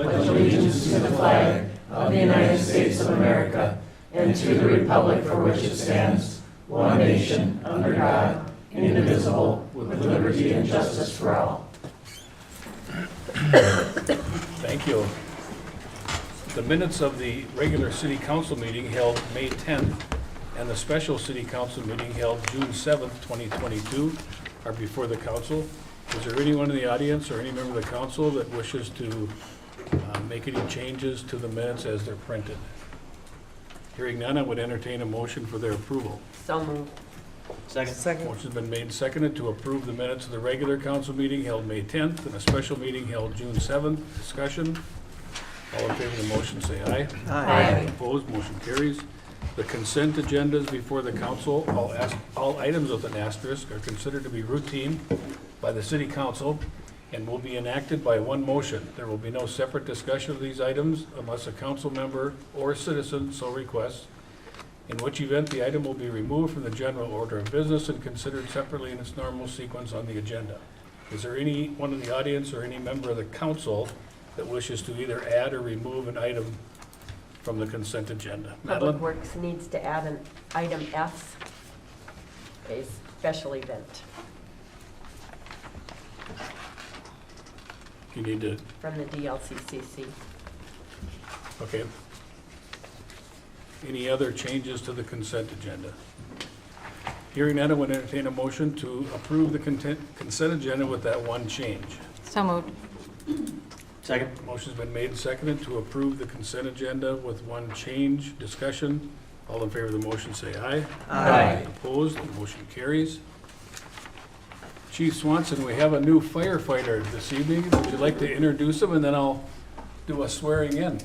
pledge allegiance to the flag of the United States of America and to the republic for which it stands, one nation, under God, indivisible, with liberty and justice for all. Thank you. The minutes of the regular city council meeting held May 10th and the special city council meeting held June 7th, 2022 are before the council. Is there anyone in the audience or any member of the council that wishes to make any changes to the minutes as they're printed? Hearing none, I would entertain a motion for their approval. So moved. Second. Motion's been made and seconded to approve the minutes of the regular council meeting held May 10th and a special meeting held June 7th. Discussion. All in favor of the motion say aye. Aye. Opposed, motion carries. The consent agendas before the council, all items with an asterisk are considered to be routine by the city council and will be enacted by one motion. There will be no separate discussion of these items unless a council member or citizen so requests, in which event the item will be removed from the general order of business and considered separately in its normal sequence on the agenda. Is there anyone in the audience or any member of the council that wishes to either add or remove an item from the consent agenda? Public Madeline? Works needs to add an item F, a special event You need to, from the DLCCC. okay. Any other changes to the consent agenda? Hearing none, I would entertain a motion to approve the consent agenda with that one change. So moved. Second. Motion's been made and seconded to approve the consent agenda with one change. Discussion. All in favor of the motion say aye. Aye. Opposed, the motion carries. Chief Swanson, we have a new firefighter this evening. Would you like to introduce him and then I'll do a swearing in?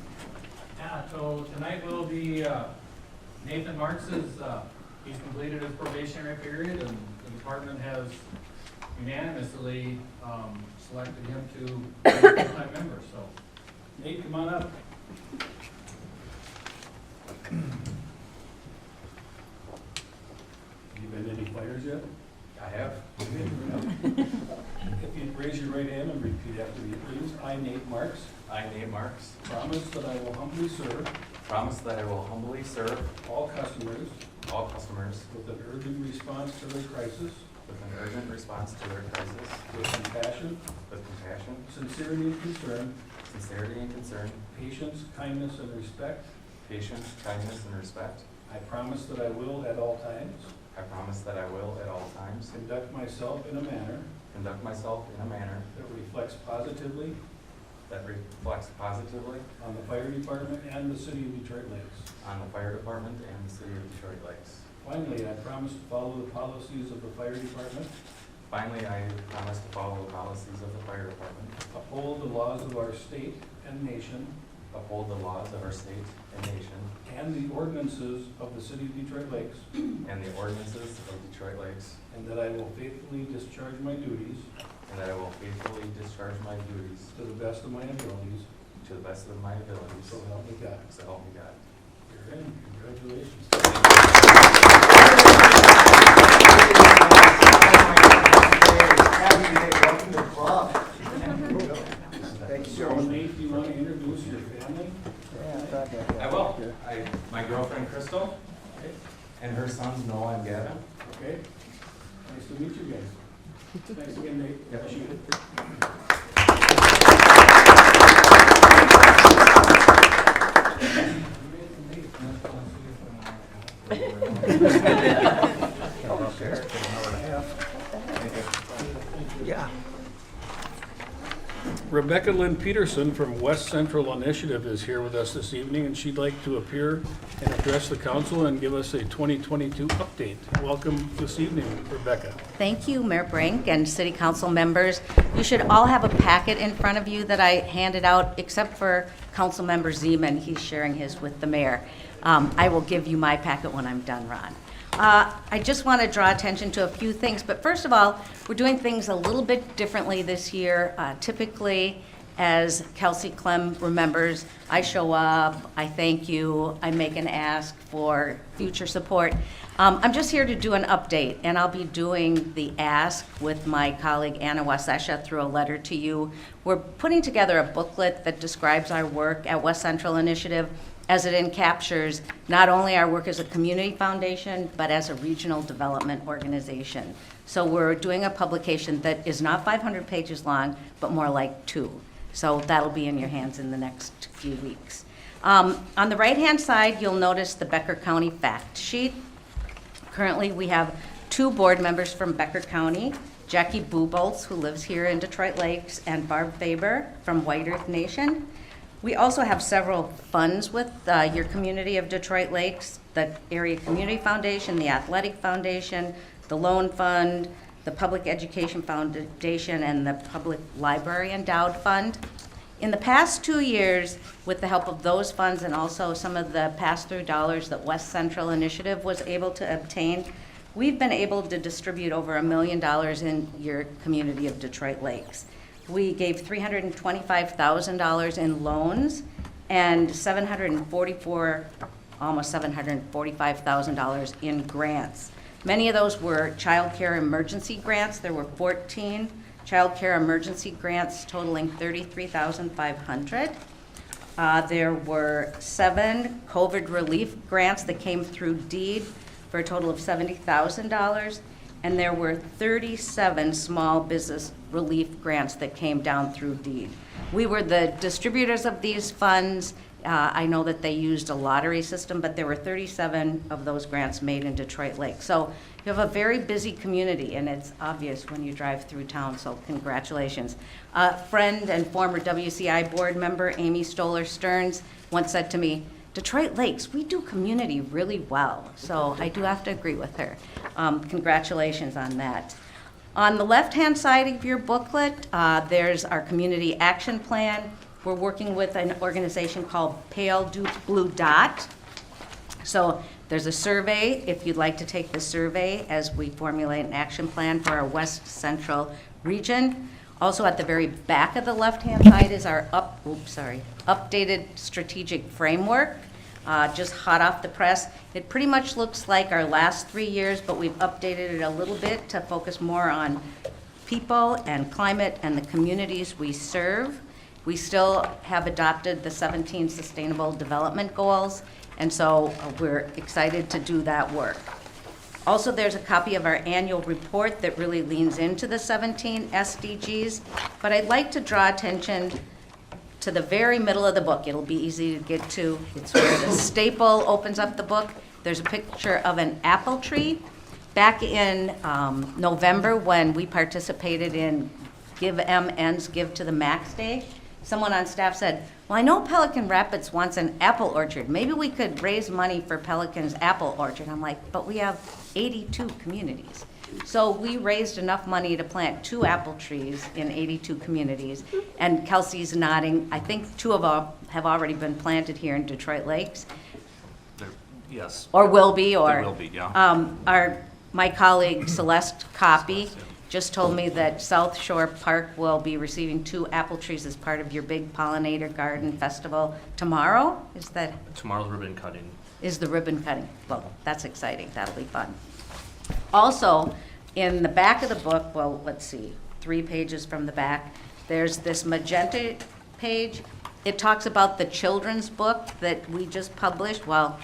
Yeah, so tonight will be Nathan Marks's, he's completed his probationary period and the department has unanimously selected him to be a full-time member, so. Nate, come on up. You been to any fires yet? I have. If you'd raise your right hand and repeat after me, please. I, Nate Marks, I, Nate Marks, promise that I will humbly serve promise that I will humbly serve all customers all customers with an urgent response to their crisis, with an urgent response to their crisis, with compassion, sincerity and concern, sincerity and concern, patience, kindness, and respect. patience, kindness, and respect. I promise that I will at all times I promise that I will at all times conduct myself in a manner conduct myself in a manner that reflects positively on the fire department and the city of Detroit Lakes. on the fire department and the city of Detroit Lakes. Finally, I promise to follow the policies of the fire department, Finally, I promise to follow the policies of the fire department, uphold the laws of our state and nation, uphold the laws of our state and nation, and the ordinances of the city of Detroit Lakes, and the ordinances of Detroit Lakes, and that I will faithfully discharge my duties and that I will faithfully discharge my duties to the best of my abilities, to the best of my abilities. so help me God. So help me God. You're in. Congratulations. Welcome to the club. Thank you, So Nate, do you want to introduce your family? I will. My girlfriend Crystal and her sons Noah and Gavin. Okay. Nice to meet you guys. Thanks again, Nate. Appreciate it. Yeah. Rebecca Lynn Peterson from West Central Initiative is here with us this evening, and she'd like to appear and address the council and give us a 2022 update. Welcome this evening, Rebecca. Thank you, Mayor Brink and City Council members. You should all have a packet in front of you that I handed out, except for Councilmember Zeman. He's sharing his with the mayor. I will give you my packet when I'm done, Ron. I just want to draw attention to a few things, but first of all, we're doing things a little bit differently this year. Typically, as Kelsey Clem remembers, I show up, I thank you, I make an ask for future support. I'm just here to do an update, and I'll be doing the ask with my colleague Anna Wasesha through a letter to you. We're putting together a booklet that describes our work at West Central Initiative, as it encaptures not only our work as a community foundation, but as a regional development organization. So we're doing a publication that is not 500 pages long, but more like 2. So that'll be in your hands in the next few weeks. On the right-hand side, you'll notice the Becker County fact sheet. Currently, we have 2 board members from Becker County, Jackie Bubolz, who lives here in Detroit Lakes, and Barb Faber from White Earth Nation. We also have several funds with your community of Detroit Lakes, the Area Community Foundation, the Athletic Foundation, the Loan Fund, the Public Education Foundation, and the Public Library Endowed Fund. In the past 2 years, with the help of those funds and also some of the pass-through dollars that West Central Initiative was able to obtain, we've been able to distribute over $1 million in your community of Detroit Lakes. We gave $325,000 in loans and almost $745,000 in grants. Many of those were child care emergency grants. There were 14 child care emergency grants totaling $33,500. There were 7 COVID relief grants that came through deed for a total of $70,000. And there were 37 small business relief grants that came down through deed. We were the distributors of these funds. I know that they used a lottery system, but there were 37 of those grants made in Detroit Lake. So you have a very busy community, and it's obvious when you drive through town, so congratulations. Friend and former WCI board member Amy Stoller Stearns once said to me, "Detroit Lakes, we do community really well." So I do have to agree with her. Congratulations on that. On the left-hand side of your booklet, there's our community action plan. We're working with an organization called Pale Blue Dot. So there's a survey, if you'd like to take the survey as we formulate an action plan for our West Central region. Also at the very back of the left-hand side is our updated strategic framework, just hot off the press. It pretty much looks like our last 3 years, but we've updated it a little bit to focus more on people and climate and the communities we serve. We still have adopted the 17 Sustainable Development Goals, and so we're excited to do that work. Also, there's a copy of our annual report that really leans into the 17 SDGs, but I'd like to draw attention to the very middle of the book. It'll be easy to get to. It's where the staple opens up the book. There's a picture of an apple tree. Back in November, when we participated in Give M Ends, Give to the Max Day, someone on staff said, "Well, I know Pelican Rapids wants an apple orchard. Maybe we could raise money for Pelican's apple orchard." I'm like, "But we have 82 communities." So we raised enough money to plant 2 apple trees in 82 communities. And Kelsey's nodding. I think 2 of them have already been planted here in Detroit Lakes. Yes. Or will be, or. There will be, yeah. My colleague Celeste Copy just told me that South Shore Park will be receiving 2 apple trees as part of your big pollinator garden festival tomorrow. Tomorrow's ribbon cutting. Is the ribbon cutting? Well, that's exciting. That'll be fun. Also, in the back of the book, well, let's see, 3 pages from the back, there's this magenta page. It talks about the children's book that we just published. Well,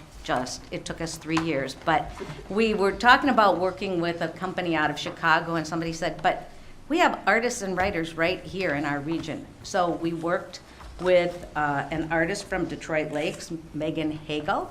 it took us 3 years, but we were talking about working with a company out of Chicago, and somebody said, "But we have artists and writers right here in our region." So we worked with an artist from Detroit Lakes, Megan Hagel,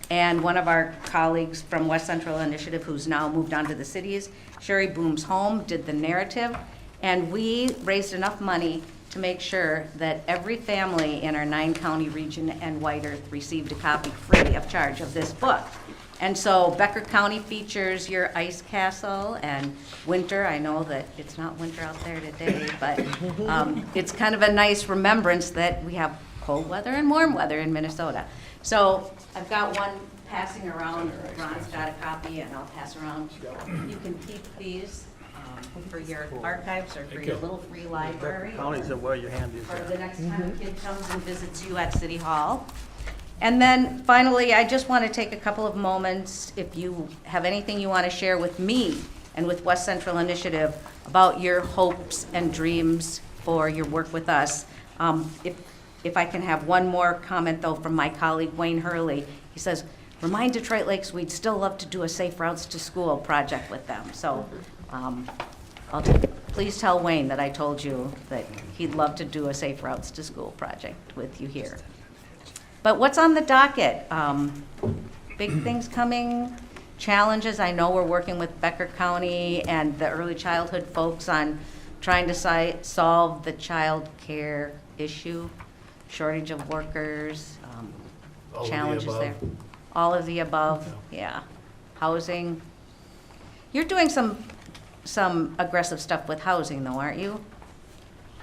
and one of our colleagues from West Central Initiative, who's now moved on to the cities, Sherry Booms Home, did the narrative, and we raised enough money to make sure that every family in our 9-county region and White Earth received a copy free of charge of this book. And so Becker County features your ice castle and winter. I know that it's not winter out there today, but it's kind of a nice remembrance that we have cold weather and warm weather in Minnesota. So I've got one passing around. Ron's got a copy, and I'll pass around. You can keep these for your archives or for your little free library. Counties are where your hand is. For the next time a kid comes and visits you at City Hall. And then finally, I just want to take a couple of moments, if you have anything you want to share with me and with West Central Initiative about your hopes and dreams for your work with us. If I can have one more comment though from my colleague Wayne Hurley. He says, remind Detroit Lakes we'd still love to do a Safe Routes to School project with them. So please tell Wayne that I told you that he'd love to do a Safe Routes to School project with you here. But what's on the docket? Big things coming, challenges. I know we're working with Becker County and the early childhood folks on trying to solve the child care issue, shortage of workers, All of the challenges above. there. All of the above, yeah. Housing. You're doing some aggressive stuff with housing though, aren't you?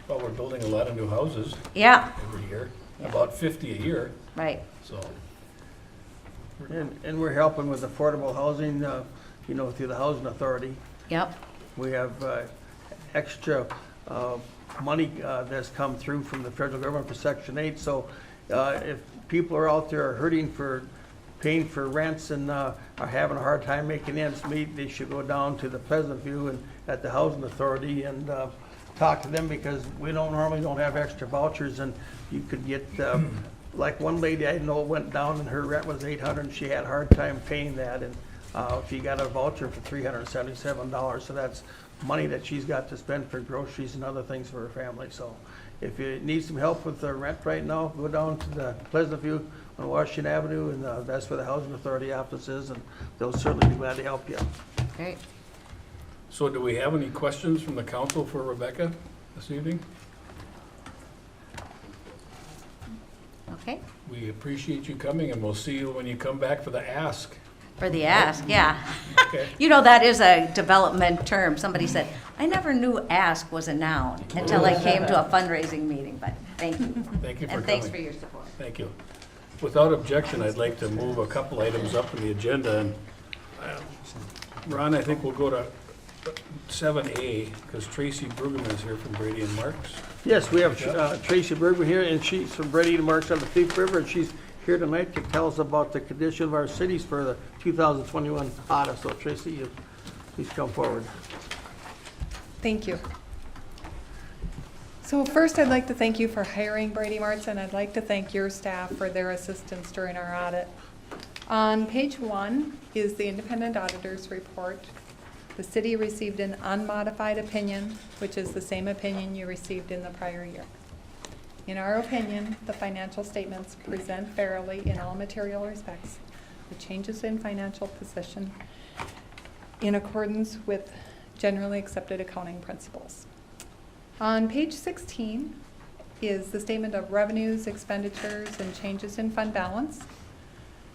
Well, we're building a lot of new houses Yeah, every year, Yeah. about 50 a year, right. so. And we're helping with affordable housing, through the Housing Authority. Yep, We have extra money that's come through from the federal government for Section 8. So if people are out there hurting for paying for rents and are having a hard time making ends meet, they should go down to the Pleasant View and at the Housing Authority and talk to them, because we normally don't have extra vouchers, and you could get like one lady I know went down and her rent was $800 and she had a hard time paying that, and she got a voucher for $377. So that's money that she's got to spend for groceries and other things for her family. So if you need some help with the rent right now, go down to the Pleasant View on Washington Avenue, and that's where the Housing Authority office is, and they'll certainly be glad to help you. great. So do we have any questions from the council for Rebecca this evening? Okay, We appreciate you coming, and we'll see you when you come back for the ask. for the ask, yeah. Okay. You know, that is a development term. Somebody said, I never knew ask was a noun until I came to a fundraising meeting, but thank you. Thank you for And thanks for coming. your support. Thank you. Without objection, I'd like to move a couple items up in the agenda. And Ron, I think we'll go to 7A, because Tracy Brueggemann is here from Brady and Marks. Yes, we have Tracy Bergman here, and she's from Brady and Marks on the Thief River, and she's here tonight to tell us about the condition of our cities for the 2021 audit. So Tracy, you please come forward. Thank you. So first, I'd like to thank you for hiring Brady Martz, and I'd like to thank your staff for their assistance during our audit. On page 1 is the independent auditor's report. The city received an unmodified opinion, which is the same opinion you received in the prior year. In our opinion, the financial statements present fairly in all material respects the changes in financial position in accordance with generally accepted accounting principles. On page 16 is the statement of revenues, expenditures, and changes in fund balance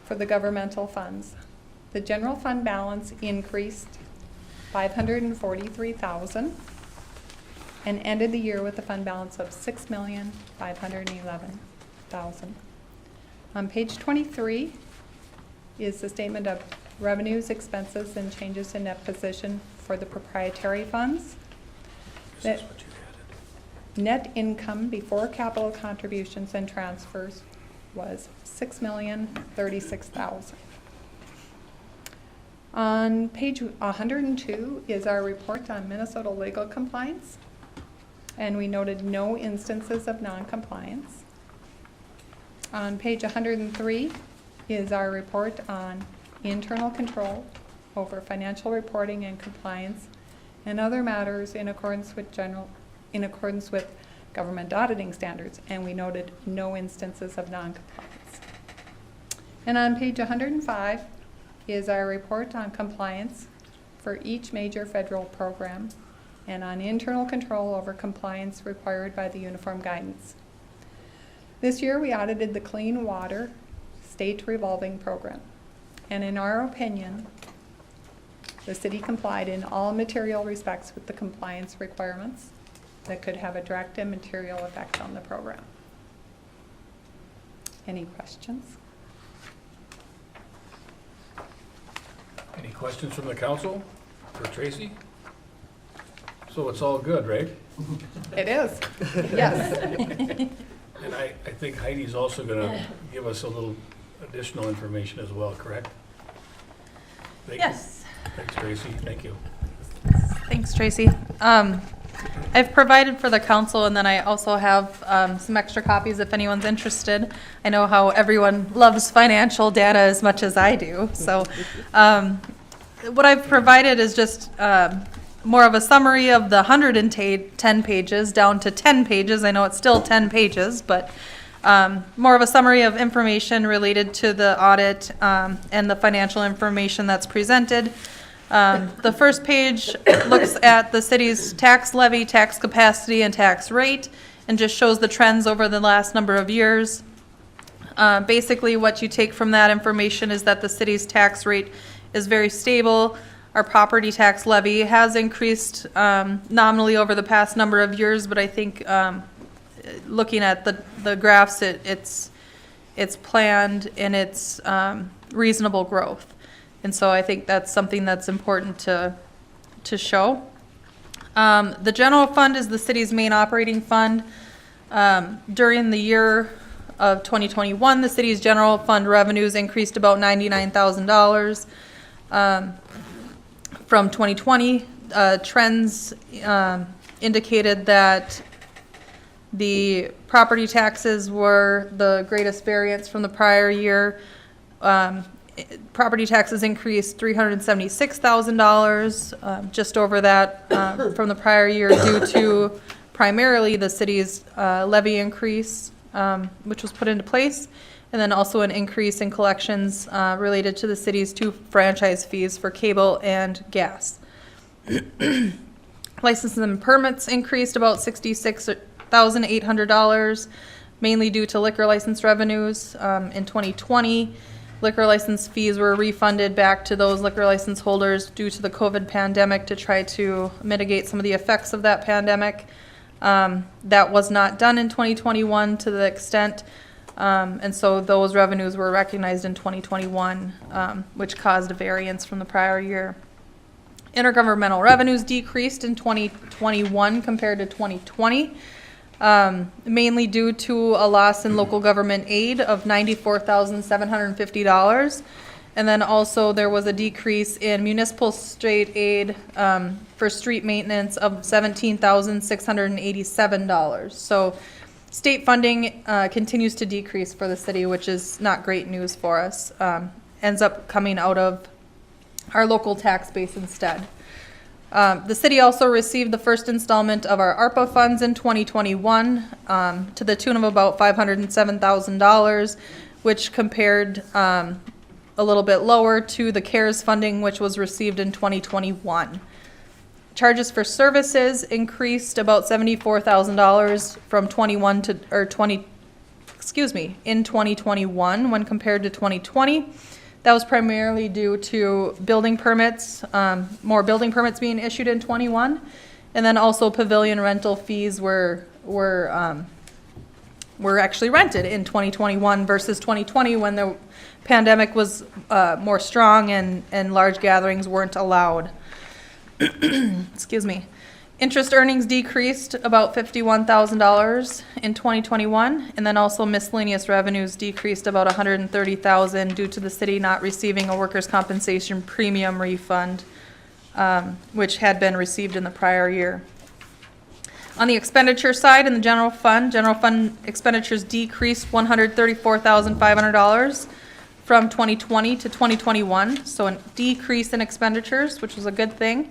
for the governmental funds. The general fund balance increased $543,000 and ended the year with a fund balance of $6,511,000. On page 23 is the statement of revenues, expenses, and changes in net position for the proprietary funds. This is what you added. Net income before capital contributions and transfers was $6,036,000. On page 102 is our report on Minnesota legal compliance, and we noted no instances of non-compliance. On page 103 is our report on internal control over financial reporting and compliance and other matters in accordance with government auditing standards, and we noted no instances of non-compliance. And on page 105 is our report on compliance for each major federal program and on internal control over compliance required by the uniform guidance. This year we audited the Clean Water State Revolving Program, and in our opinion, the city complied in all material respects with the compliance requirements that could have a direct and material effect on the program. Any questions? Any questions from the council for Tracy? So it's all good, right? It is, yes. And I think Heidi's also gonna give us a little additional information as well, correct? Thank you. Yes, Thanks, Tracy. Thank you. thanks, Tracy. I've provided for the council, and then I also have some extra copies if anyone's interested. I know how everyone loves financial data as much as I do, so what I've provided is just more of a summary of the 110 pages down to 10 pages. I know it's still 10 pages, but more of a summary of information related to the audit and the financial information that's presented. The first page looks at the city's tax levy, tax capacity, and tax rate, and just shows the trends over the last number of years. Basically, what you take from that information is that the city's tax rate is very stable. Our property tax levy has increased nominally over the past number of years, but I think looking at the graphs, it's planned and it's reasonable growth. And so I think that's something that's important to show. The general fund is the city's main operating fund. During the year of 2021, the city's general fund revenues increased about $99,000 from 2020. Trends indicated that the property taxes were the greatest variance from the prior year. Property taxes increased $376,000, just over that from the prior year, due to primarily the city's levy increase, which was put into place, and then also an increase in collections related to the city's 2 franchise fees for cable and gas. Licenses and permits increased about $66,800, mainly due to liquor license revenues. In 2020, liquor license fees were refunded back to those liquor license holders due to the COVID pandemic to try to mitigate some of the effects of that pandemic. That was not done in 2021 to the extent, and so those revenues were recognized in 2021, which caused a variance from the prior year. Intergovernmental revenues decreased in 2021 compared to 2020. Mainly due to a loss in local government aid of $94,750. And then also there was a decrease in municipal state aid for street maintenance of $17,687. So state funding continues to decrease for the city, which is not great news for us. Ends up coming out of our local tax base instead. The city also received the first installment of our ARPA funds in 2021 to the tune of about $507,000, which compared a little bit lower to the CARES funding, which was received in 2021. Charges for services increased about $74,000 from in 2021 when compared to 2020. That was primarily due to building permits, more building permits being issued in 21, and then also pavilion rental fees were actually rented in 2021 versus 2020 when the pandemic was more strong and large gatherings weren't allowed. Excuse me. Interest earnings decreased about $51,000 in 2021, and then also miscellaneous revenues decreased about $130,000 due to the city not receiving a workers' compensation premium refund, which had been received in the prior year. On the expenditure side, in the general fund expenditures decreased $134,500 from 2020 to 2021, so a decrease in expenditures, which was a good thing.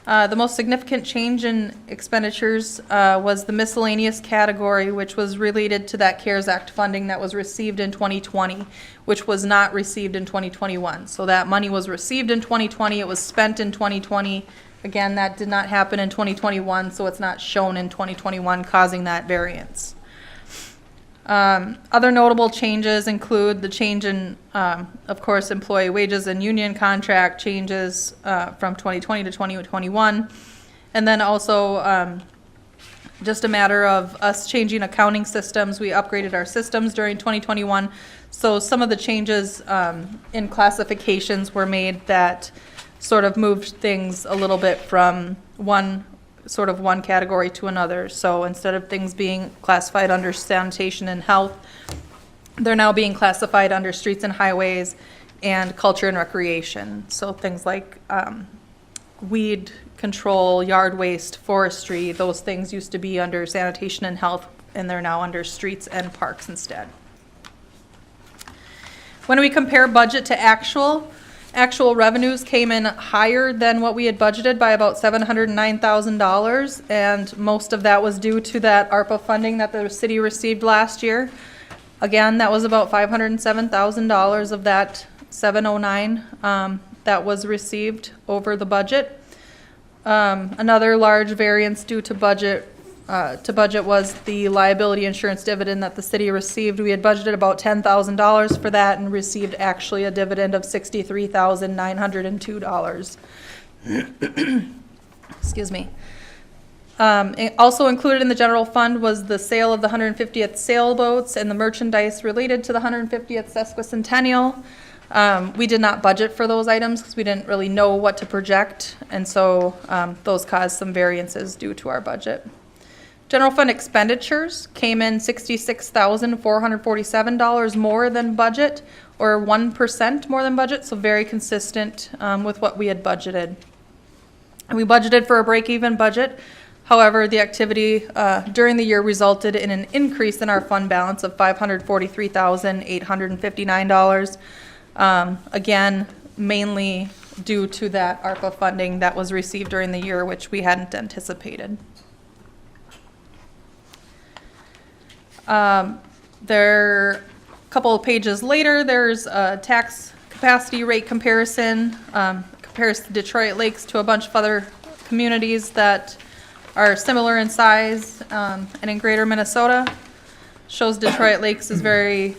The most significant change in expenditures was the miscellaneous category, which was related to that CARES Act funding that was received in 2020, which was not received in 2021. So that money was received in 2020, it was spent in 2020. Again, that did not happen in 2021, so it's not shown in 2021, causing that variance. Other notable changes include the change in, of course, employee wages and union contract changes from 2020 to 2021. And then also just a matter of us changing accounting systems. We upgraded our systems during 2021. So some of the changes in classifications were made that sort of moved things a little bit from one category to another. So instead of things being classified under sanitation and health, they're now being classified under streets and highways and culture and recreation. So things like weed control, yard waste, forestry, those things used to be under sanitation and health, and they're now under streets and parks instead. When we compare budget to actual revenues came in higher than what we had budgeted by about $709,000, and most of that was due to that ARPA funding that the city received last year. Again, that was about $507,000 of that 709 that was received over the budget. Another large variance due to budget was the liability insurance dividend that the city received. We had budgeted about $10,000 for that and received actually a dividend of $63,902. Excuse me. Also included in the general fund was the sale of the 150th sailboats and the merchandise related to the 150th sesquicentennial. We did not budget for those items because we didn't really know what to project, and so those caused some variances due to our budget. General fund expenditures came in $66,447 more than budget, or 1% more than budget, so very consistent with what we had budgeted. And we budgeted for a break-even budget. However, the activity during the year resulted in an increase in our fund balance of $543,859. Again, mainly due to that ARPA funding that was received during the year, which we hadn't anticipated. A couple of pages later, there's a tax capacity rate comparison. Compares Detroit Lakes to a bunch of other communities that are similar in size and in greater Minnesota. Shows Detroit Lakes is very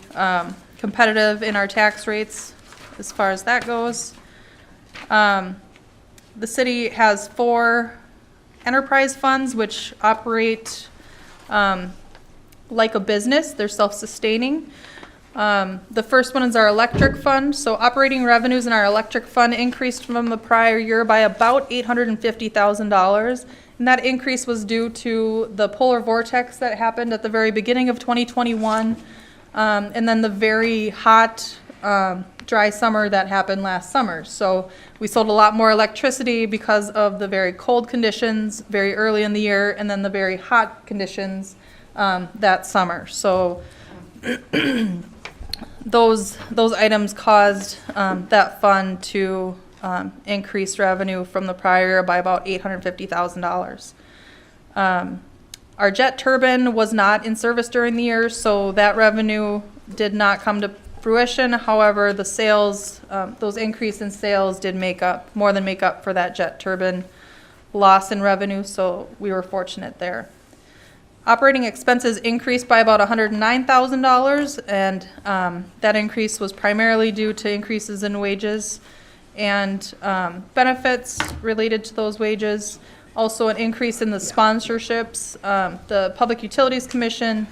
competitive in our tax rates as far as that goes. The city has 4 enterprise funds which operate like a business. They're self-sustaining. The first one is our electric fund. So operating revenues in our electric fund increased from the prior year by about $850,000. And that increase was due to the polar vortex that happened at the very beginning of 2021, and then the very hot, dry summer that happened last summer. So we sold a lot more electricity because of the very cold conditions very early in the year, and then the very hot conditions that summer. So those items caused that fund to increase revenue from the prior year by about $850,000. Our jet turbine was not in service during the year, so that revenue did not come to fruition. However, the sales, those increase in sales did more than make up for that jet turbine loss in revenue, so we were fortunate there. Operating expenses increased by about $109,000, and that increase was primarily due to increases in wages and benefits related to those wages. Also an increase in the sponsorships. The Public Utilities Commission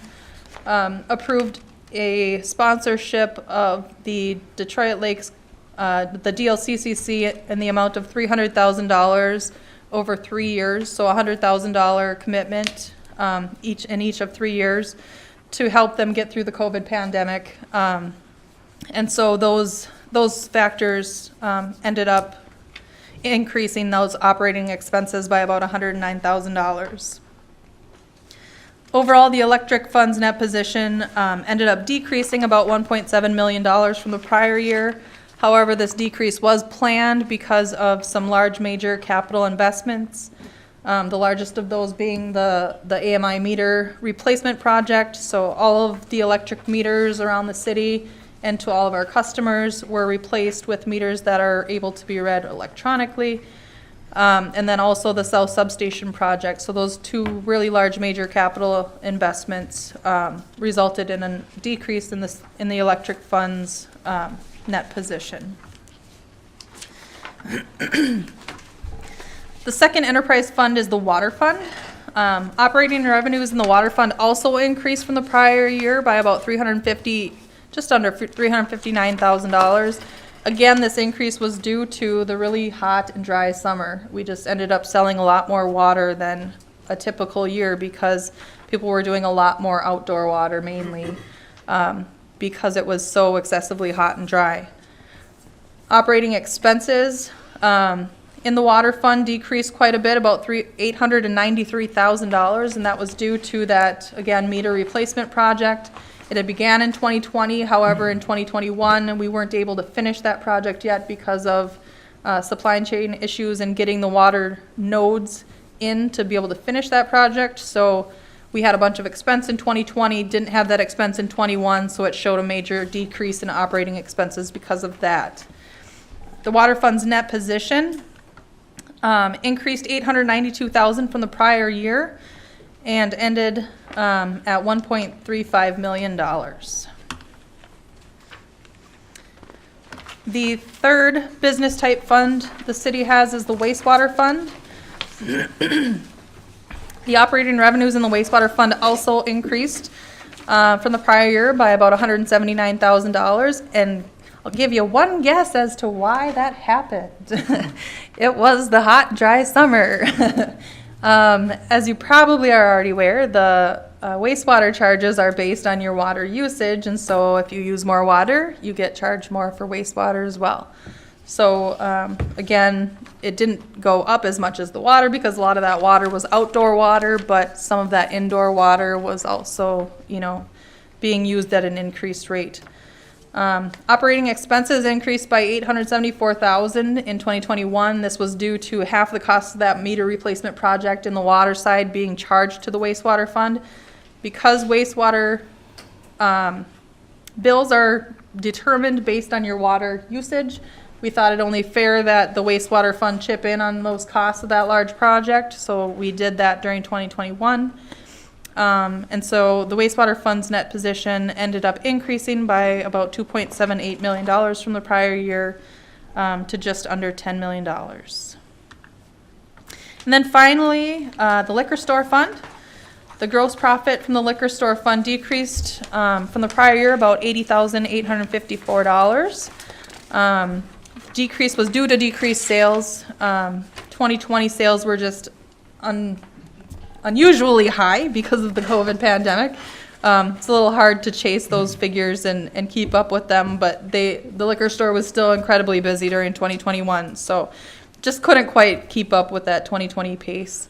approved a sponsorship of the Detroit Lakes, the DLCCC, in the amount of $300,000 over 3 years, so a $100,000 commitment in each of 3 years to help them get through the COVID pandemic. And so those factors ended up increasing those operating expenses by about $109,000. Overall, the electric fund's net position ended up decreasing about $1.7 million from the prior year. However, this decrease was planned because of some large major capital investments. The largest of those being the AMI meter replacement project. So all of the electric meters around the city and to all of our customers were replaced with meters that are able to be read electronically. And then also the South Substation project. So those 2 really large major capital investments resulted in a decrease in the electric fund's net position. The second enterprise fund is the water fund. Operating revenues in the water fund also increased from the prior year by about just under $359,000. Again, this increase was due to the really hot and dry summer. We just ended up selling a lot more water than a typical year because people were doing a lot more outdoor water mainly. because it was so excessively hot and dry. Operating expenses in the water fund decreased quite a bit, about $893,000, and that was due to that, again, meter replacement project. It had began in 2020, however, in 2021, we weren't able to finish that project yet because of supply chain issues and getting the water nodes in to be able to finish that project. So we had a bunch of expense in 2020, didn't have that expense in 21, so it showed a major decrease in operating expenses because of that. The water fund's net position increased $892,000 from the prior year and ended at $1.35 million. The third business type fund the city has is the wastewater fund. The operating revenues in the wastewater fund also increased from the prior year by about $179,000, and I'll give you one guess as to why that happened. It was the hot, dry summer. As you probably are already aware, the wastewater charges are based on your water usage, and so if you use more water, you get charged more for wastewater as well. So again, it didn't go up as much as the water because a lot of that water was outdoor water, but some of that indoor water was also, being used at an increased rate. Operating expenses increased by $874,000 in 2021. This was due to half the cost of that meter replacement project in the water side being charged to the wastewater fund. Because wastewater bills are determined based on your water usage, we thought it only fair that the wastewater fund chip in on those costs of that large project, so we did that during 2021. And so the wastewater fund's net position ended up increasing by about $2.78 million from the prior year to just under $10 million. And then finally, the liquor store fund. The gross profit from the liquor store fund decreased from the prior year about $80,854. Decrease was due to decreased sales. 2020 sales were just unusually high because of the COVID pandemic. It's a little hard to chase those figures and keep up with them, but the liquor store was still incredibly busy during 2021, so just couldn't quite keep up with that 2020 pace.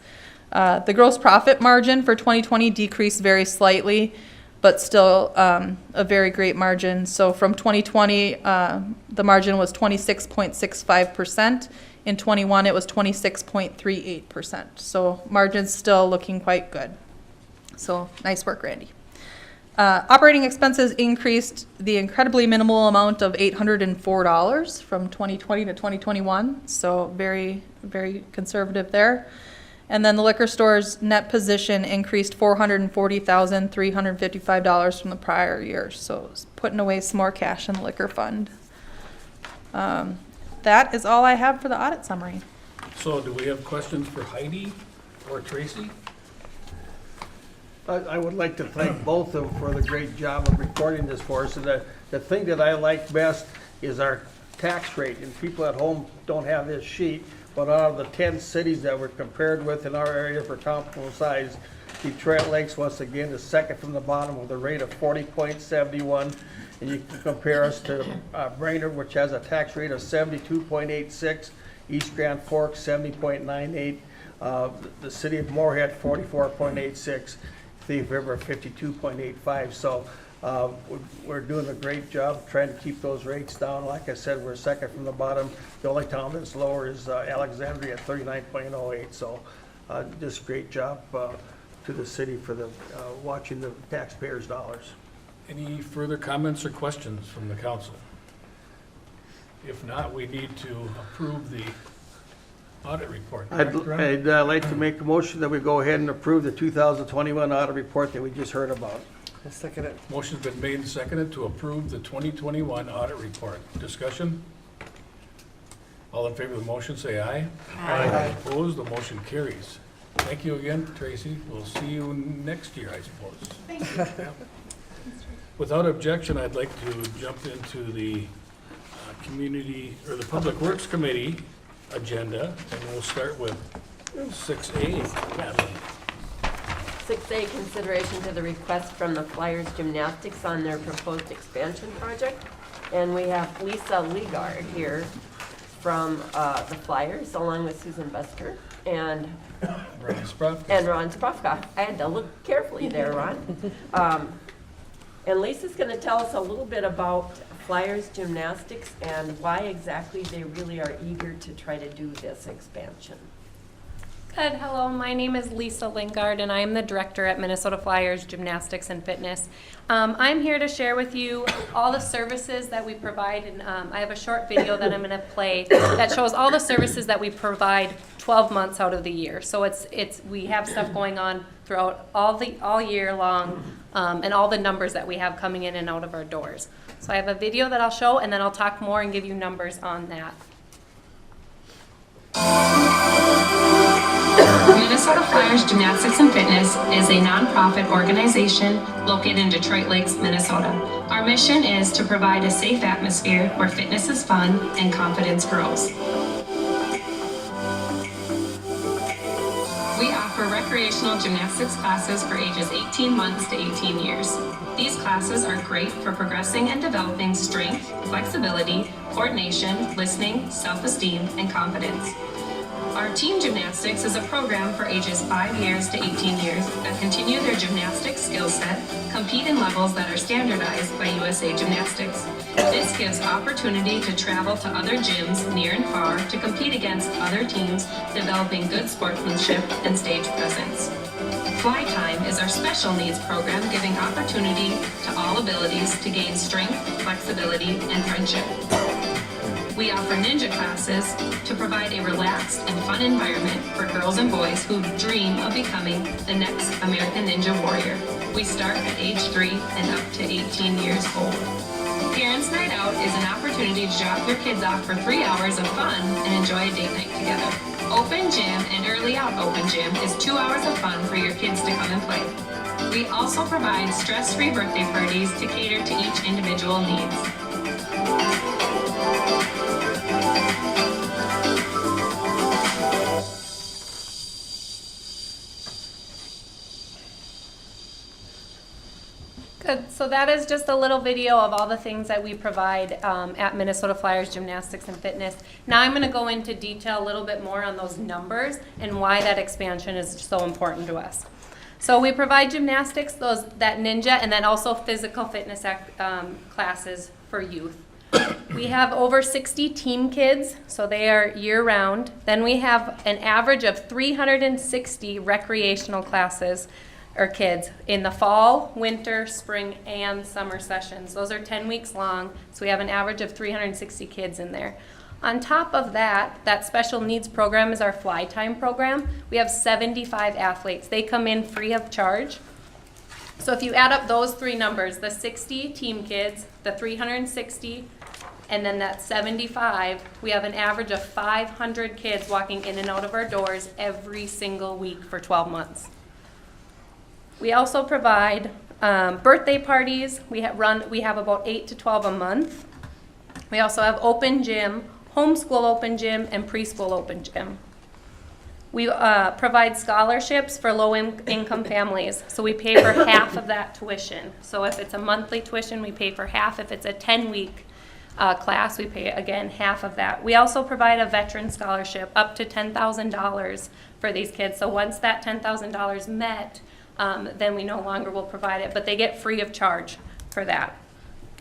The gross profit margin for 2020 decreased very slightly, but still a very great margin. So from 2020, the margin was 26.65%. In 21, it was 26.38%. So margin's still looking quite good. So nice work, Randy. Operating expenses increased the incredibly minimal amount of $804 from 2020 to 2021. So very, very conservative there. And then the liquor store's net position increased $440,355 from the prior year. So it's putting away some more cash in the liquor fund. That is all I have for the audit summary. So do we have questions for Heidi or Tracy? I would like to thank both of them for the great job of recording this for us. And the thing that I like best is our tax rate. And people at home don't have this sheet, but out of the 10 cities that we're compared with in our area for comparable size, Detroit Lakes, once again, is second from the bottom with a rate of 40.71. And you can compare us to Brainerd, which has a tax rate of 72.86, East Grand Forks 70.98, the city of Moorhead 44.86, Thief River 52.85. So we're doing a great job trying to keep those rates down. Like I said, we're second from the bottom. The only town that's lower is Alexandria at 39.08. So just great job to the city for the watching the taxpayers' dollars. Any further comments or questions from the council? If not, we need to approve the audit report. I'd Correct, Ron? like to make a motion that we go ahead and approve the 2021 audit report that we just heard about. I'll second it. Motion's been made and seconded to approve the 2021 audit report. Discussion? All in favor of the motion, say aye. Aye. Opposed, the motion carries. Thank you again, Tracy. We'll see you next year, I suppose. Thank you. Yep. Without objection, I'd like to jump into the community, or the Public Works Committee agenda, and we'll start with 6A, Kathleen. 6A, consideration to the request from the Flyers Gymnastics on their proposed expansion project. And we have Lisa Legard here from the Flyers, along with Susan Busker and Ron Sprufka. Ron Sprufka. I had to look carefully there, Ron. And Lisa's going to tell us a little bit about Flyers Gymnastics and why exactly they really are eager to try to do this expansion. Good. Hello, my name is Lisa Lingard, and I am the director at Minnesota Flyers Gymnastics and Fitness. I'm here to share with you all the services that we provide, and I have a short video that I'm going to play that shows all the services that we provide 12 months out of the year. So we have stuff going on throughout all year long, and all the numbers that we have coming in and out of our doors. So I have a video that I'll show, and then I'll talk more and give you numbers on that. Minnesota Flyers Gymnastics and Fitness is a nonprofit organization located in Detroit Lakes, Minnesota. Our mission is to provide a safe atmosphere where fitness is fun and confidence grows. We offer recreational gymnastics classes for ages 18 months to 18 years. These classes are great for progressing and developing strength, flexibility, coordination, listening, self-esteem, and confidence. Our team gymnastics is a program for ages 5 years to 18 years that continue their gymnastic skill set, compete in levels that are standardized by USA Gymnastics. This gives opportunity to travel to other gyms near and far to compete against other teams, developing good sportsmanship and stage presence. Fly Time is our special needs program giving opportunity to all abilities to gain strength, flexibility, and friendship. We offer ninja classes to provide a relaxed and fun environment for girls and boys who dream of becoming the next American Ninja Warrior. We start at age 3 and up to 18 years old. Parents' Night Out is an opportunity to drop your kids off for 3 hours of fun and enjoy a date night together. Open Gym and Early Out Open Gym is 2 hours of fun for your kids to come and play. We also provide stress-free birthday parties to cater to each individual needs. Good. So that is just a little video of all the things that we provide at Minnesota Flyers Gymnastics and Fitness. Now I'm going to go into detail a little bit more on those numbers and why that expansion is so important to us. So we provide gymnastics, that ninja, and then also physical fitness classes for youth. We have over 60 team kids, so they are year-round. Then we have an average of 360 recreational classes or kids in the fall, winter, spring, and summer sessions. Those are 10 weeks long, so we have an average of 360 kids in there. On top of that, that special needs program is our Fly Time program. We have 75 athletes. They come in free of charge. So if you add up those three numbers, the 60 team kids, the 360, and then that 75, we have an average of 500 kids walking in and out of our doors every single week for 12 months. We also provide birthday parties. We have about 8 to 12 a month. We also have open gym, homeschool open gym, and preschool open gym. We provide scholarships for low-income families, so we pay for half of that tuition. So if it's a monthly tuition, we pay for half. If it's a 10-week class, we pay, again, half of that. We also provide a veteran scholarship up to $10,000 for these kids. So once that $10,000 met, then we no longer will provide it, but they get free of charge for that.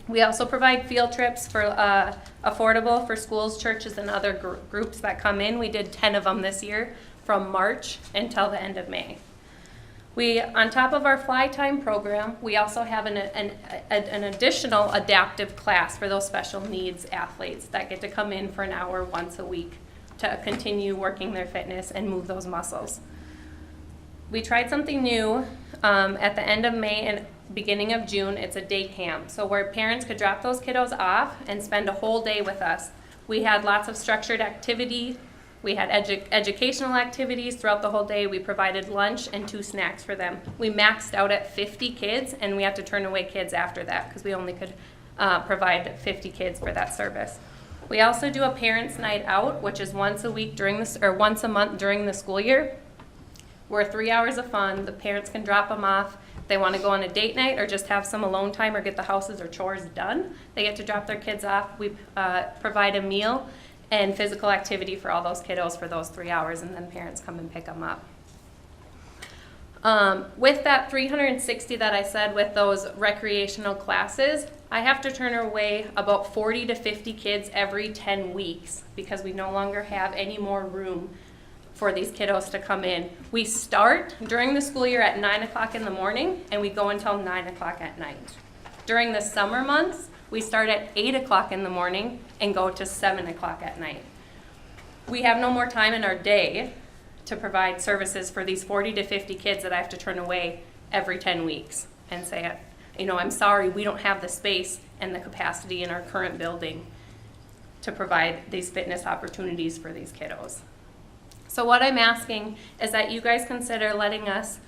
We also provide field trips for affordable for schools, churches, and other groups that come in. We did 10 of them this year from March until the end of May. We, on top of our Fly Time program, we also have an additional adaptive class for those special needs athletes that get to come in for an hour once a week to continue working their fitness and move those muscles. We tried something new at the end of May and beginning of June. It's a day camp, so where parents could drop those kiddos off and spend a whole day with us. We had lots of structured activity. We had educational activities throughout the whole day. We provided lunch and 2 snacks for them. We maxed out at 50 kids, and we had to turn away kids after that because we only could provide 50 kids for that service. We also do a parents' night out, which is once a month during the school year. We're 3 hours of fun. The parents can drop them off. If they want to go on a date night or just have some alone time or get the houses or chores done, they get to drop their kids off. We provide a meal and physical activity for all those kiddos for those 3 hours, and then parents come and pick them up. With that 360 that I said with those recreational classes, I have to turn away about 40 to 50 kids every 10 weeks because we no longer have any more room for these kiddos to come in. We start during the school year at 9 o'clock in the morning and we go until 9 o'clock at night. During the summer months, we start at 8 o'clock in the morning and go to 7 o'clock at night. We have no more time in our day to provide services for these 40 to 50 kids that I have to turn away every 10 weeks and say, you know, I'm sorry, we don't have the space and the capacity in our current building to provide these fitness opportunities for these kiddos. So what I'm asking is that you guys consider letting us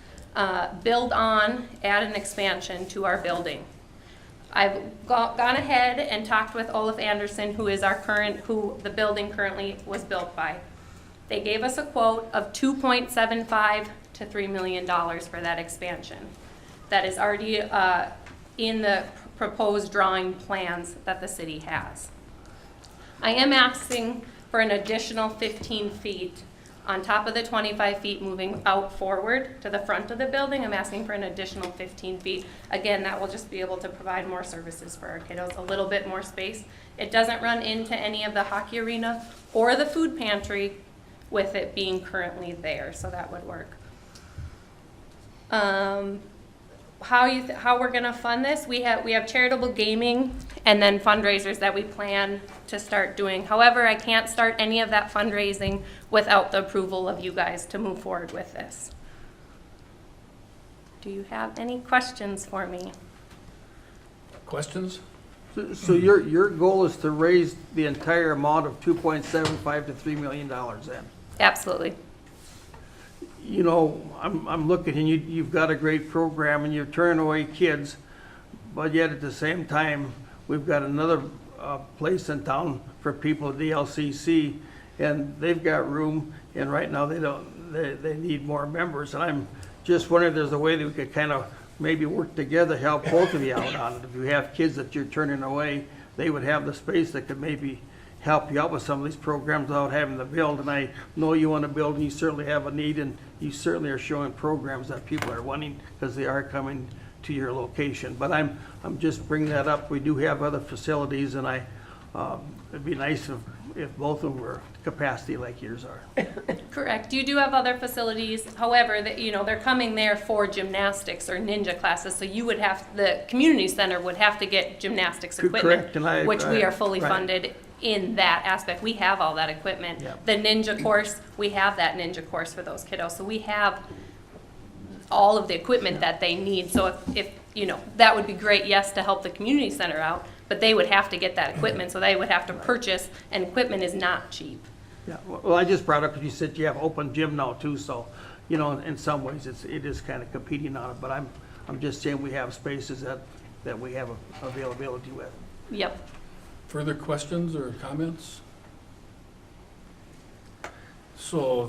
build on, add an expansion to our building. I've gone ahead and talked with Olaf Anderson, who the building currently was built by. They gave us a quote of $2.75 to $3 million for that expansion. That is already in the proposed drawing plans that the city has. I am asking for an additional 15 feet on top of the 25 feet moving out forward to the front of the building. I'm asking for an additional 15 feet. Again, that will just be able to provide more services for our kiddos, a little bit more space. It doesn't run into any of the hockey arena or the food pantry with it being currently there, so that would work. How we're gonna fund this, we have charitable gaming and then fundraisers that we plan to start doing. However, I can't start any of that fundraising without the approval of you guys to move forward with this. Do you have any questions for me? Questions? So your goal is to raise the entire amount of $2.75 to $3 million then? Absolutely. You know, I'm looking and you've got a great program and you're turning away kids, but yet at the same time, we've got another place in town for people at the LCC, and they've got room, and right now they need more members, and I'm just wondering if there's a way that we could kind of maybe work together, help both of you out on it. If you have kids that you're turning away, they would have the space that could maybe help you out with some of these programs without having to build. And I know you want to build, and you certainly have a need, and you certainly are showing programs that people are wanting because they are coming to your location. But I'm just bringing that up. We do have other facilities, and it'd be nice if both of them were capacity like yours are. Correct. You do have other facilities. However, they're coming there for gymnastics or ninja classes. So the community center would have to get gymnastics equipment, correct. which we are fully right. funded in that aspect. We have all that equipment. Yep. The ninja course, we have that ninja course for those kiddos. So we have all of the equipment that they need. So if that would be great, yes, to help the community center out, but they would have to get that equipment. So they would have to purchase, and equipment is not cheap. Yeah, well, I just brought up because you said you have open gym now too, so, in some ways it is kind of competing on it, but I'm just saying we have spaces that we have availability with. Yep. Further questions or comments? So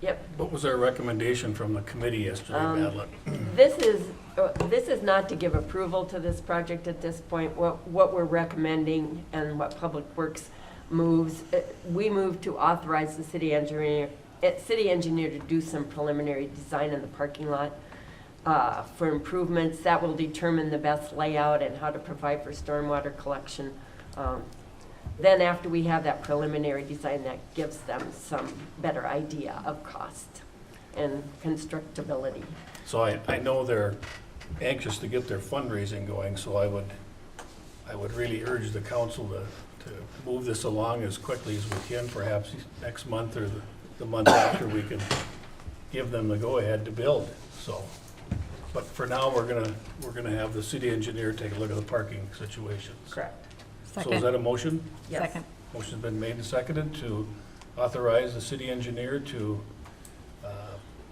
Yep. what was our recommendation from the committee yesterday, Madeline? This is not to give approval to this project at this point. What we're recommending and what Public Works moves, we move to authorize the city engineer to do some preliminary design in the parking lot for improvements that will determine the best layout and how to provide for stormwater collection. Then after we have that preliminary design, that gives them some better idea of cost and constructability. So I know they're anxious to get their fundraising going, so I would really urge the council to move this along as quickly as we can, perhaps next month or the month after, we can give them the go-ahead to build. So, but for now, we're gonna have the city engineer take a look at the parking situations. Correct. So is that a motion? Yes. Second. Motion's been made and seconded to authorize the city engineer to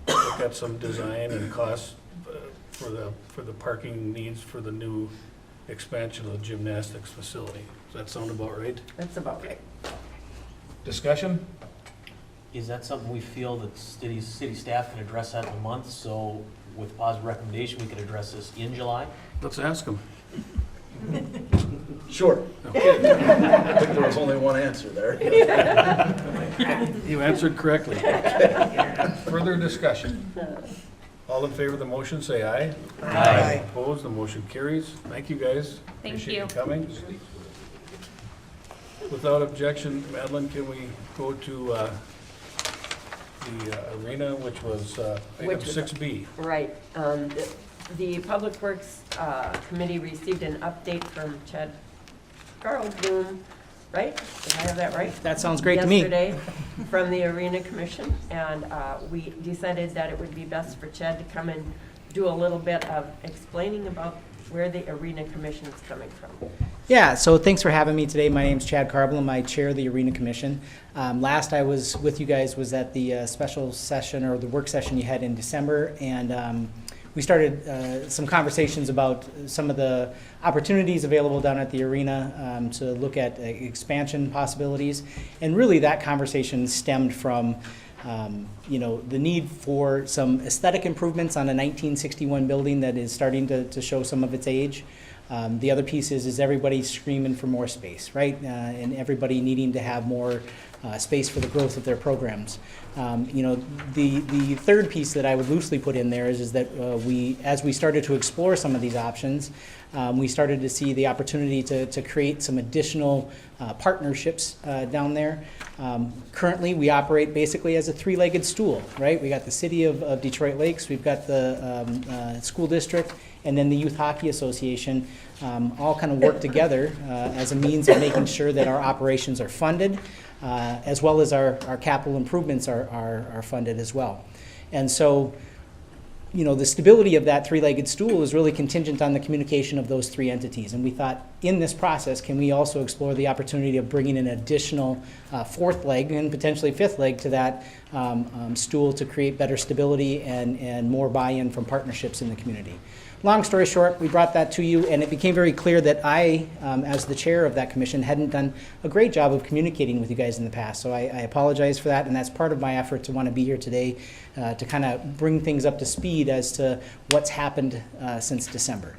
look at some design and costs for the parking needs for the new expansion of the gymnastics facility. Does that sound about right? That's about right. Discussion? Is that something we feel that city staff can address that in a month? So with positive recommendation, we could address this in July? Let's ask them. Sure. I think there was only one answer there. You answered correctly. Further discussion? All in favor of the motion, say aye. Aye. Opposed, the motion carries. Thank you, guys. Thank Appreciate you. coming. Without objection, Madeline, can we go to the arena, which was item Which was- 6B? Right. The Public Works Committee received an update from Chad Garlbloom, right? Did I have that right? That sounds great to me. Yesterday, from the Arena Commission, and we decided that it would be best for Chad to come and do a little bit of explaining about where the Arena Commission is coming from. Yeah, so thanks for having me today. My name's Chad Carblum. I chair the Arena Commission. Last I was with you guys was at the special session or the work session you had in December, and we started some conversations about some of the opportunities available down at the arena to look at expansion possibilities. And really that conversation stemmed from the need for some aesthetic improvements on a 1961 building that is starting to show some of its age. The other piece is everybody screaming for more space, right? And everybody needing to have more space for the growth of their programs. The third piece that I would loosely put in there is that as we started to explore some of these options, we started to see the opportunity to create some additional partnerships down there. Currently, we operate basically as a three-legged stool, right? We got the city of Detroit Lakes, we've got the school district, and then the Youth Hockey Association all kind of work together as a means of making sure that our operations are funded, as well as our capital improvements are funded as well. And so, the stability of that three-legged stool is really contingent on the communication of those three entities. And we thought, in this process, can we also explore the opportunity of bringing an additional fourth leg and potentially fifth leg to that stool to create better stability and more buy-in from partnerships in the community. Long story short, we brought that to you, and it became very clear that I, as the chair of that commission, hadn't done a great job of communicating with you guys in the past. So I apologize for that, and that's part of my effort to want to be here today to kind of bring things up to speed as to what's happened since December.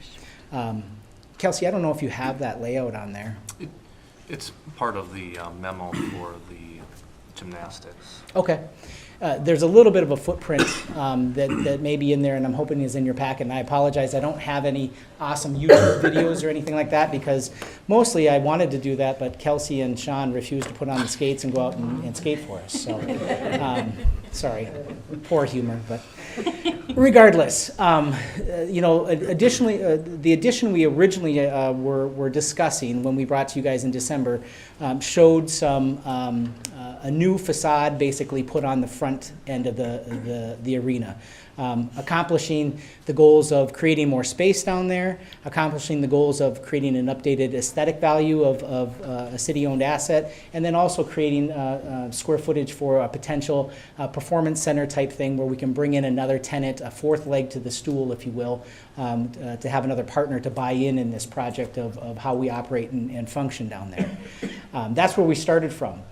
Kelsey, I don't know if you have that layout on there. It's part of the memo for the gymnastics. Okay. There's a little bit of a footprint that may be in there, and I'm hoping is in your packet. And I apologize, I don't have any awesome YouTube videos or anything like that, because mostly I wanted to do that, but Kelsey and Sean refused to put on the skates and go out and skate for us. So, sorry, poor humor, but regardless, additionally, the addition we originally were discussing when we brought to you guys in December showed some a new facade basically put on the front end of the arena, accomplishing the goals of creating more space down there, accomplishing the goals of creating an updated aesthetic value of a city-owned asset, and then also creating square footage for a potential performance center type thing where we can bring in another tenant, a fourth leg to the stool, if you will, to have another partner to buy in this project of how we operate and function down there. That's where we started from.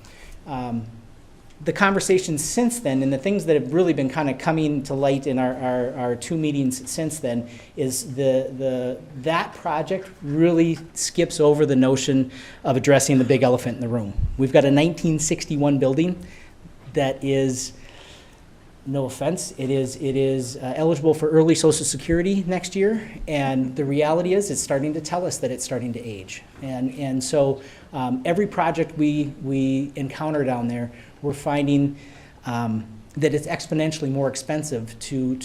The conversations since then and the things that have really been kind of coming to light in our two meetings since then is that project really skips over the notion of addressing the big elephant in the room. We've got a 1961 building that is, no offense, it is eligible for early Social Security next year, and the reality is it's starting to tell us that it's starting to age. And so every project we encounter down there, we're finding that it's exponentially more expensive to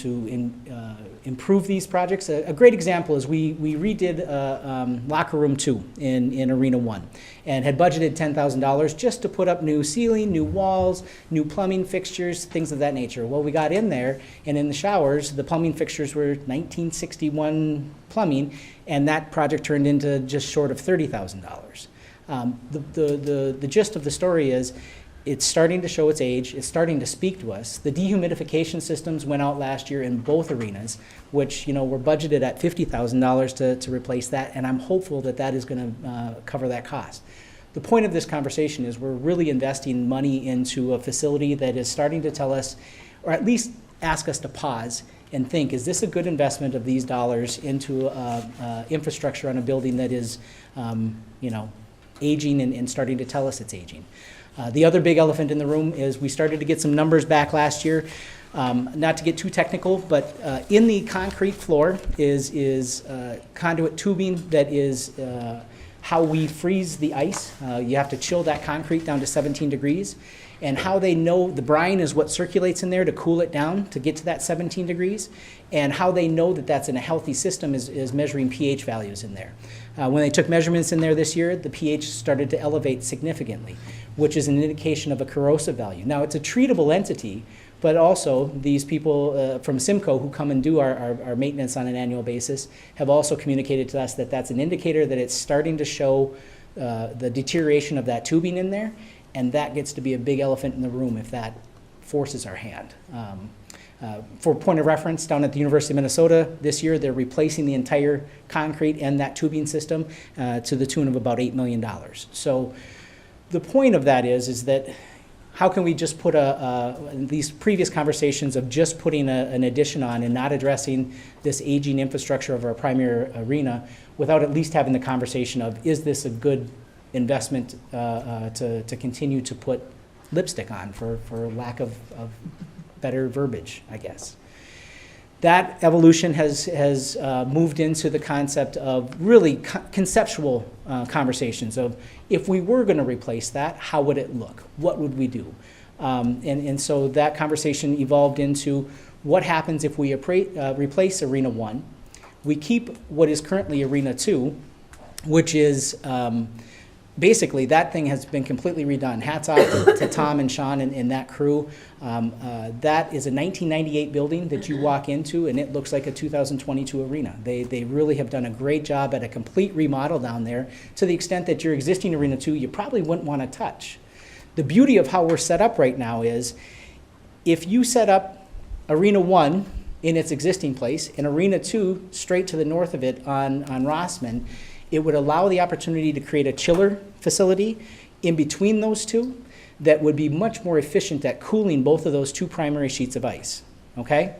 improve these projects. A great example is we redid Locker Room 2 in Arena 1 and had budgeted $10,000 just to put up new ceiling, new walls, new plumbing fixtures, things of that nature. Well, we got in there, and in the showers, the plumbing fixtures were 1961 plumbing, and that project turned into just short of $30,000. The gist of the story is it's starting to show its age. It's starting to speak to us. The dehumidification systems went out last year in both arenas, which were budgeted at $50,000 to replace that, and I'm hopeful that is going to cover that cost. the point of this conversation is we're really investing money into a facility that is starting to tell us, or at least ask us to pause and think, is this a good investment of these dollars into infrastructure on a building that is, aging and starting to tell us it's aging. The other big elephant in the room is we started to get some numbers back last year. Not to get too technical, but in the concrete floor is conduit tubing that is how we freeze the ice. You have to chill that concrete down to 17 degrees. And how they know the brine is what circulates in there to cool it down to get to that 17 degrees. And how they know that that's in a healthy system is measuring pH values in there. When they took measurements in there this year, the pH started to elevate significantly, which is an indication of a corrosive value. Now, it's a treatable entity, but also these people from Simcoe who come and do our maintenance on an annual basis have also communicated to us that that's an indicator that it's starting to show the deterioration of that tubing in there, and that gets to be a big elephant in the room if that forces our hand. For point of reference, down at the University of Minnesota this year, they're replacing the entire concrete and that tubing system to the tune of about $8 million. So the point of that is that how can we just put these previous conversations of just putting an addition on and not addressing this aging infrastructure of our primary arena without at least having the conversation of, is this a good investment to continue to put lipstick on, for lack of better verbiage, I guess. That evolution has moved into the concept of really conceptual conversations of, if we were going to replace that, how would it look? What would we do? And so that conversation evolved into, what happens if we replace Arena 1? We keep what is currently Arena 2, which is basically, that thing has been completely redone. Hats off to Tom and Sean and that crew. That is a 1998 building that you walk into, and it looks like a 2022 arena. They really have done a great job at a complete remodel down there, to the extent that your existing Arena 2 you probably wouldn't want to touch. The beauty of how we're set up right now is, if you set up Arena 1 in its existing place and Arena 2 straight to the north of it on Rossman, it would allow the opportunity to create a chiller facility in between those two that would be much more efficient at cooling both of those two primary sheets of ice, okay?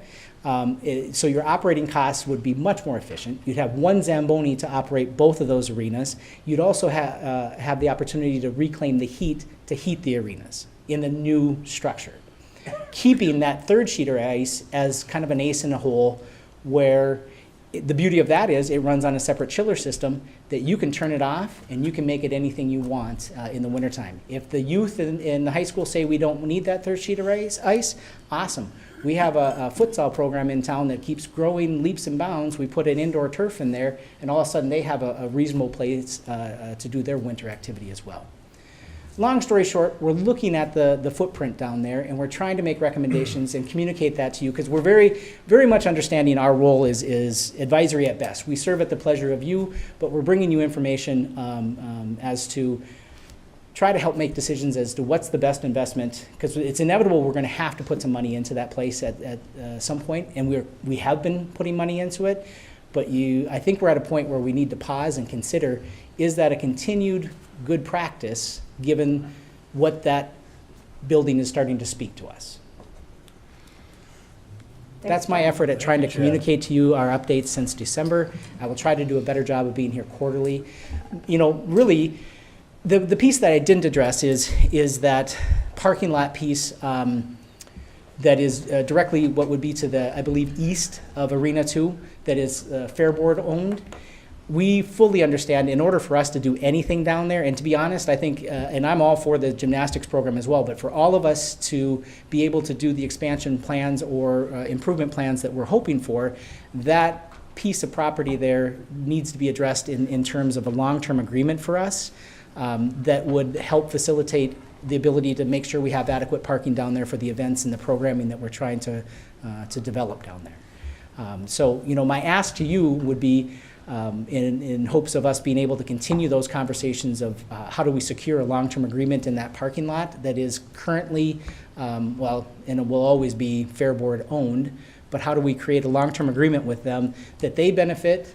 So your operating costs would be much more efficient. You'd have one Zamboni to operate both of those arenas. You'd also have the opportunity to reclaim the heat to heat the arenas in the new structure, keeping that third sheet of ice as kind of an ace in a hole, where the beauty of that is it runs on a separate chiller system that you can turn it off and you can make it anything you want in the wintertime. If the youth in the high school say we don't need that third sheet of ice, awesome. We have a futsal program in town that keeps growing leaps and bounds. We put an indoor turf in there, and all of a sudden they have a reasonable place to do their winter activity as well. Long story short, we're looking at the footprint down there, and we're trying to make recommendations and communicate that to you, because we're very, very much understanding our role is advisory at best. We serve at the pleasure of you, but we're bringing you information as to try to help make decisions as to what's the best investment, because it's inevitable we're going to have to put some money into that place at some point, and we have been putting money into it. But I think we're at a point where we need to pause and consider, is that a continued good practice given what that building is starting to speak to us? That's my effort at trying to communicate to you our updates since December. I will try to do a better job of being here quarterly. Really, the piece that I didn't address is that parking lot piece that is directly what would be to the, I believe, east of Arena 2, that is Fair Board owned. We fully understand, in order for us to do anything down there, and to be honest, I think, and I'm all for the gymnastics program as well, but for all of us to be able to do the expansion plans or improvement plans that we're hoping for, that piece of property there needs to be addressed in terms of a long-term agreement for us that would help facilitate the ability to make sure we have adequate parking down there for the events and the programming that we're trying to develop down there. So, my ask to you would be, in hopes of us being able to continue those conversations of how do we secure a long-term agreement in that parking lot that is currently, and it will always be Fair Board owned, but how do we create a long-term agreement with them that they benefit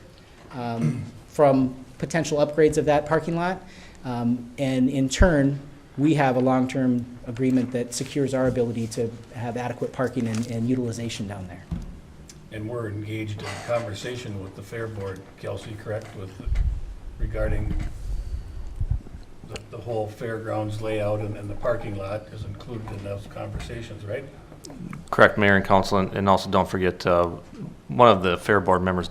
from potential upgrades of that parking lot, And in turn, we have a long-term agreement that secures our ability to have adequate parking and utilization down there. And we're engaged in conversation with the Fair Board, Kelsey, correct, regarding the whole fairgrounds layout and the parking lot is included in those conversations, right? Correct, Mayor and Council, and also don't forget, one of the Fair Board members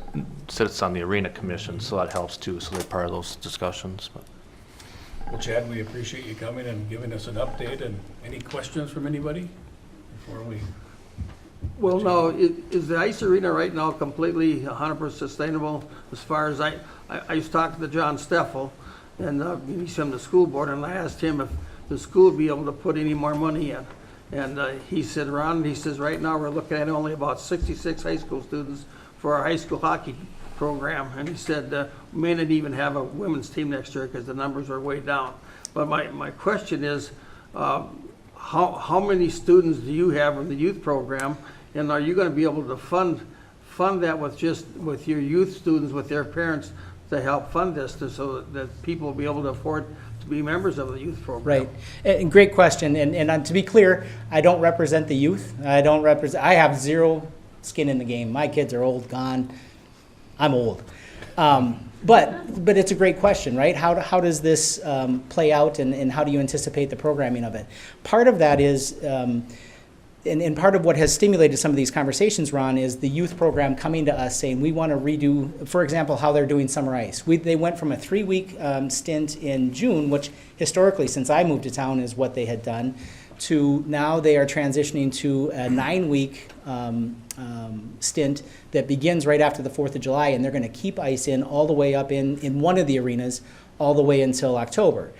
sits on the Arena Commission, so that helps too, so they're part of those discussions. But Well, Chad, we appreciate you coming and giving us an update, and any questions from anybody before we? Well, no, is the ice arena right now completely 100% sustainable? As far as I used to talk to John Steffel, and he's from the school board, and I asked him if the school would be able to put any more money in. And he said, Ron, he says, right now we're looking at only about 66 high school students for our high school hockey program. And he said, we may not even have a women's team next year because the numbers are way down. But my question is, how many students do you have in the youth program? And are you going to be able to fund that with your youth students, with their parents, to help fund this, so that people will be able to afford to be members of the youth program? Right, and great question, and to be clear, I don't represent the youth. I have zero skin in the game. My kids are old, gone. I'm old. But it's a great question, right? How does this play out, and how do you anticipate the programming of it? Part of that is, and part of what has stimulated some of these conversations, Ron, is the youth program coming to us saying, we want to redo, for example, how they're doing summer ice. They went from a 3-week stint in June, which historically, since I moved to town, is what they had done, to now they are transitioning to a 9-week stint that begins right after the 4th of July, and they're going to keep ice in all the way up in one of the arenas all the way until October.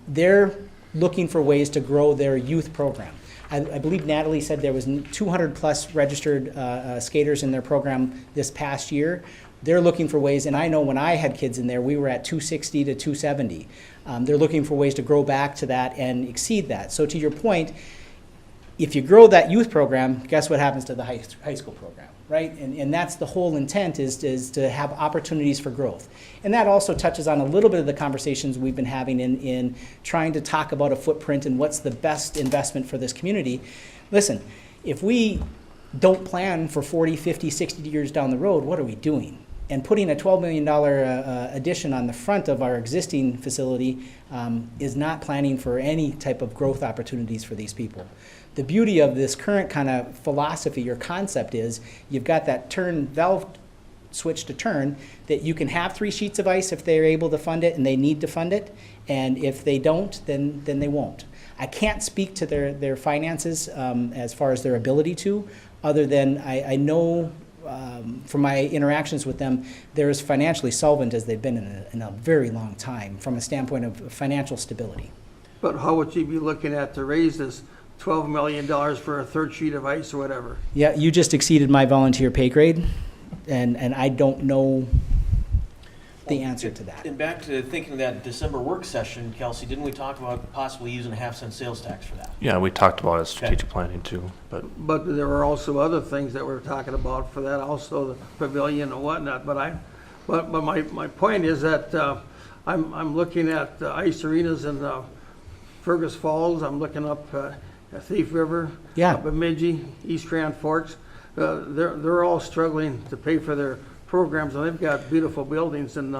They're looking for ways to grow their youth program. I believe Natalie said there was 200 plus registered skaters in their program this past year. They're looking for ways, and I know when I had kids in there, we were at 260 to 270. They're looking for ways to grow back to that and exceed that. So to your point, if you grow that youth program, guess what happens to the high school program, right? And that's the whole intent, is to have opportunities for growth. And that also touches on a little bit of the conversations we've been having in trying to talk about a footprint and what's the best investment for this community. Listen, if we don't plan for 40, 50, 60 years down the road, what are we doing? And putting a $12 million addition on the front of our existing facility is not planning for any type of growth opportunities for these people. The beauty of this current kind of philosophy or concept is you've got that turn valve switch to turn, that you can have 3 sheets of ice if they're able to fund it and they need to fund it, and if they don't, then they won't. I can't speak to their finances as far as their ability to, other than I know from my interactions with them, they're as financially solvent as they've been in a very long time from a standpoint of financial stability. But how would you be looking at to raise this $12 million for a 3rd sheet of ice or whatever? Yeah, you just exceeded my volunteer pay grade, and I don't know the answer to that. And back to thinking of that December work session, Kelsey, didn't we talk about possibly using a 1/2 cent sales tax for that? yeah, we talked about it as strategic planning too, but But there were also other things that we were talking about for that, also the pavilion and whatnot. But my point is that I'm looking at the ice arenas in Fergus Falls. I'm looking up at Thief River, Yeah. up Bemidji, East Grand Forks. They're all struggling to pay for their programs, and they've got beautiful buildings. And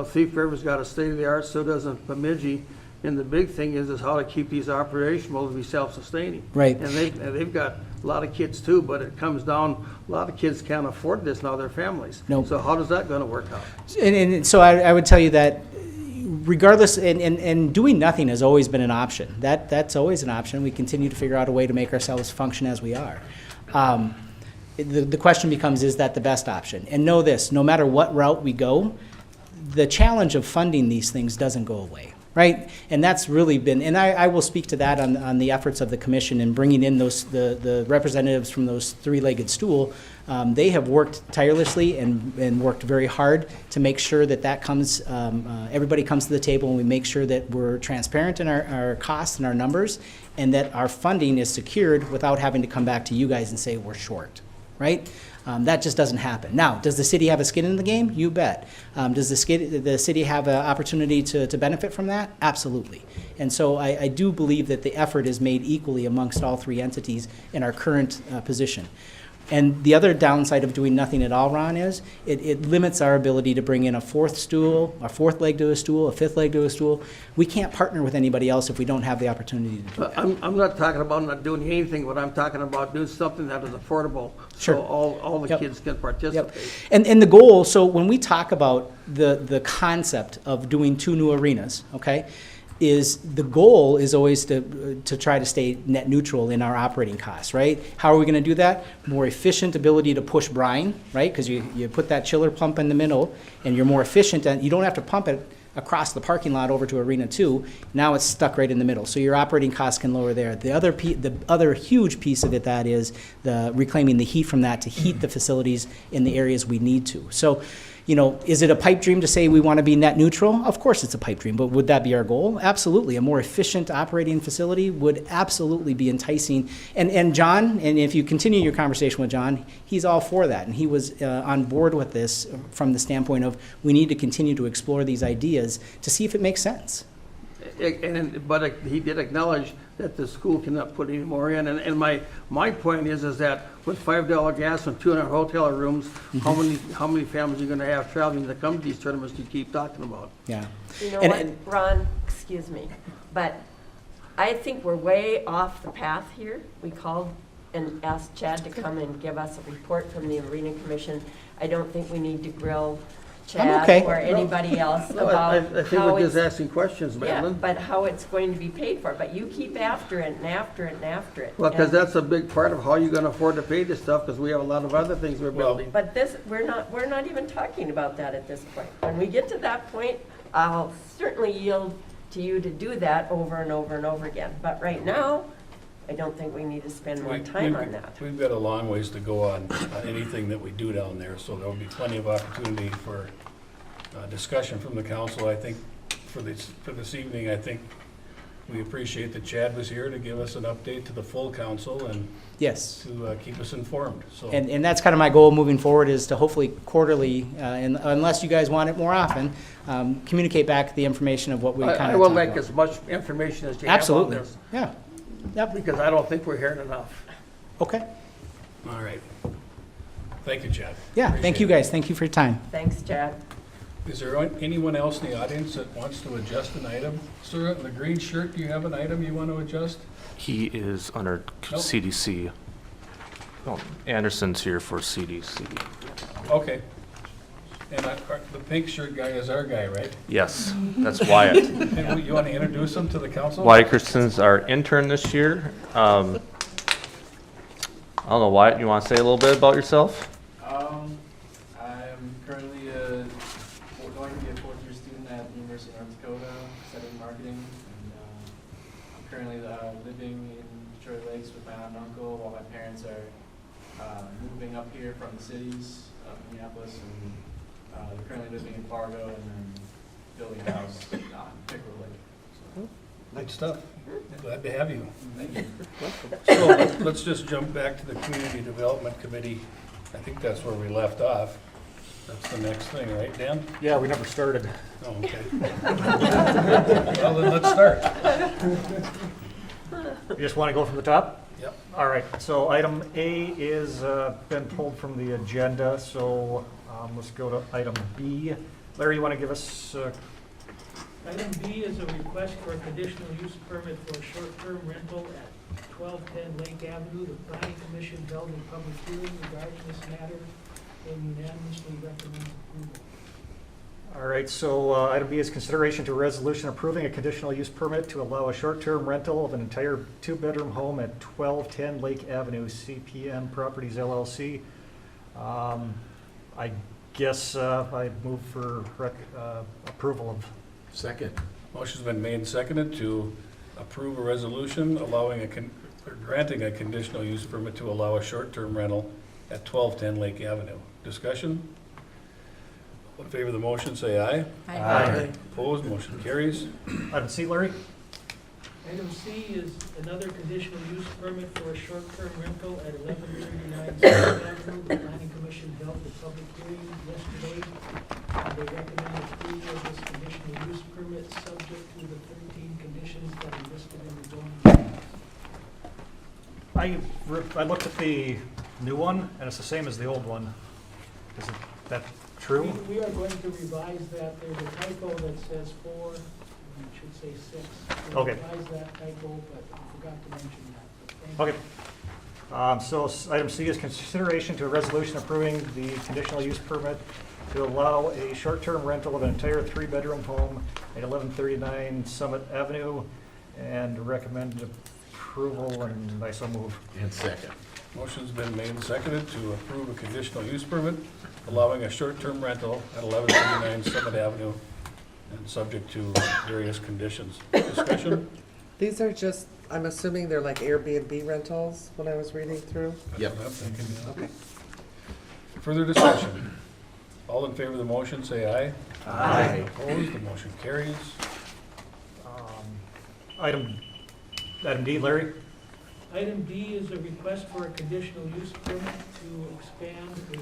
Thief River's got a state of the art, so doesn't Bemidji. And the big thing is how to keep these operational to be self-sustaining. Right. And they've got a lot of kids too, but it comes down, a lot of kids can't afford this now, their families. Nope. So how does that going to work out? And so I would tell you that regardless, and doing nothing has always been an option. That's always an option. We continue to figure out a way to make ourselves function as we are. The question becomes, is that the best option? And know this, no matter what route we go, the challenge of funding these things doesn't go away, right? And that's really been, and I will speak to that on the efforts of the commission and bringing in the representatives from those 3-legged stool. They have worked tirelessly and worked very hard to make sure that comes, everybody comes to the table, and we make sure that we're transparent in our costs and our numbers, and that our funding is secured without having to come back to you guys and say we're short. right? That just doesn't happen. Now, does the city have a skin in the game? You bet. Does the city have an opportunity to benefit from that? Absolutely. And so I do believe that the effort is made equally amongst all three entities in our current position. And the other downside of doing nothing at all, Ron, is it limits our ability to bring in a fourth stool, a fourth leg to a stool, a fifth leg to a stool. We can't partner with anybody else if we don't have the opportunity to do that. I'm not talking about not doing anything, but I'm talking about doing something that is affordable. Sure. So all the Yep. kids can Yep. participate. And the goal, so when we talk about the concept of doing 2 new arenas, okay, is the goal is always to try to stay net neutral in our operating costs, right? How are we going to do that? More efficient ability to push brine, right? Because you put that chiller pump in the middle, and you're more efficient, and you don't have to pump it across the parking lot over to Arena 2. Now it's stuck right in the middle, so your operating costs can lower there. The other huge piece of it that is the reclaiming the heat from that to heat the facilities in the areas we need to. So, you know, is it a pipe dream to say we want to be net neutral? Of course it's a pipe dream, but would that be our goal? Absolutely. A more efficient operating facility would absolutely be enticing. And John, and if you continue your conversation with John, he's all for that. And he was on board with this from the standpoint of we need to continue to explore these ideas to see if it makes sense. But he did acknowledge that the school cannot put any more in. And my point is that with $5 gas and 200 hotel rooms, how many families are going to have traveling to come to these tournaments you keep talking about? Yeah. You know And- what, Ron, excuse me, but I think we're way off the path here. We called and asked Chad to come and give us a report from the Arena Commission. I don't think we need to grill I'm okay. Chad or anybody else No, about I think how we're just it's, asking questions, yeah, Madeline. but how it's going to be paid for. But you keep after it and after it and after it. Well, because And- that's a big part of how you're going to afford to pay this stuff, because we have a lot of other things we're Well- building. But this, we're not even talking about that at this point. When we get to that point, I'll certainly yield to you to do that over and over and over again. But right now, I don't think we need to spend more time on that. We've got a long ways to go on anything that we do down there, so there'll be plenty of opportunity for discussion from the council. I think for this evening, I think we appreciate that Chad was here to give us an update to the full council and Yes. to keep us informed, so. And that's kind of my goal moving forward, is to hopefully quarterly, and unless you guys want it more often, communicate back the information of what we kind of I talked would about. like as much information as you have on Absolutely. this, Yeah. Yep. because I don't think we're hearing enough. Okay. All right. Thank you, Chad. Yeah. Thank you Appreciate it. guys. Thank you for your time. Thanks, Chad. Is there anyone else in the audience that wants to adjust an item? Sir, in the green shirt, do you have an item you want to adjust? He is under Nope. CDC. Oh, Anderson's here for CDC. Okay. And the pink shirt guy is our guy, right? Yes, that's Wyatt. And you want to introduce him to the council? Wyatt Christensen's our intern this year. I don't know, Wyatt, you want to say a little bit about yourself? I'm currently going to be a fourth-year student at the University of North Dakota, studying marketing. And I'm currently living in Detroit Lakes with my aunt and uncle, while my parents are moving up here from the cities of Minneapolis, and they're currently living in Fargo, and then building a house on Pickerel Lake. So, Good stuff. Glad to have you. Thank you. So let's just jump back to the Community Development Committee. I think that's where we left off. That's the next thing, right, Dan? Yeah, we never started. Oh, okay. Well, then let's start. You just want to go from the top? Yep. All right, so item A is been pulled from the agenda, so let's go to item B. Larry, you want to give us, Item B is a request for a conditional use permit for a short-term rental at 1210 Lake Avenue. The planning commission held a public hearing regarding this matter and unanimously recommends approval. all right, so item B is consideration to a resolution approving a conditional use permit to allow a short-term rental of an entire two-bedroom home at 1210 Lake Avenue, CPM Properties LLC. I guess I move for approval of. Second. Motion's been made and seconded to approve a resolution allowing or granting a conditional use permit to allow a short-term rental at 1210 Lake Avenue. Discussion? All in favor of the motion, say aye. Aye. Opposed, motion carries. Item C, Larry? Item C is another conditional use permit for a short-term rental at 1139 South Avenue. Avenue, the planning commission held a public hearing yesterday. They recommend approval of this conditional use permit subject to the 13 conditions that are listed in the zoning bylaws. I looked at the new one, and it's the same as the old one. Is that true? We are going to revise that. There's a typo that says 4, and it should say 6. We'll Okay. revise that typo, but I forgot to mention that. So thank you. Okay. So item C is consideration to a resolution approving the conditional use permit to allow a short-term rental of an entire 3-bedroom home at 1139 Summit Avenue, and recommend approval, and I so move. And second. Motion's been made and seconded to approve a conditional use permit allowing a short-term rental at 1139 Summit Avenue and subject to various conditions. Discussion? These are just, I'm assuming they're like Airbnb rentals when I was reading through? Yep. That's what I'm thinking, yeah. Okay. Further discussion? All in favor of the motion, say aye. Aye. Opposed, the motion carries. Item D, Larry? Item D is a request for a conditional use permit to expand a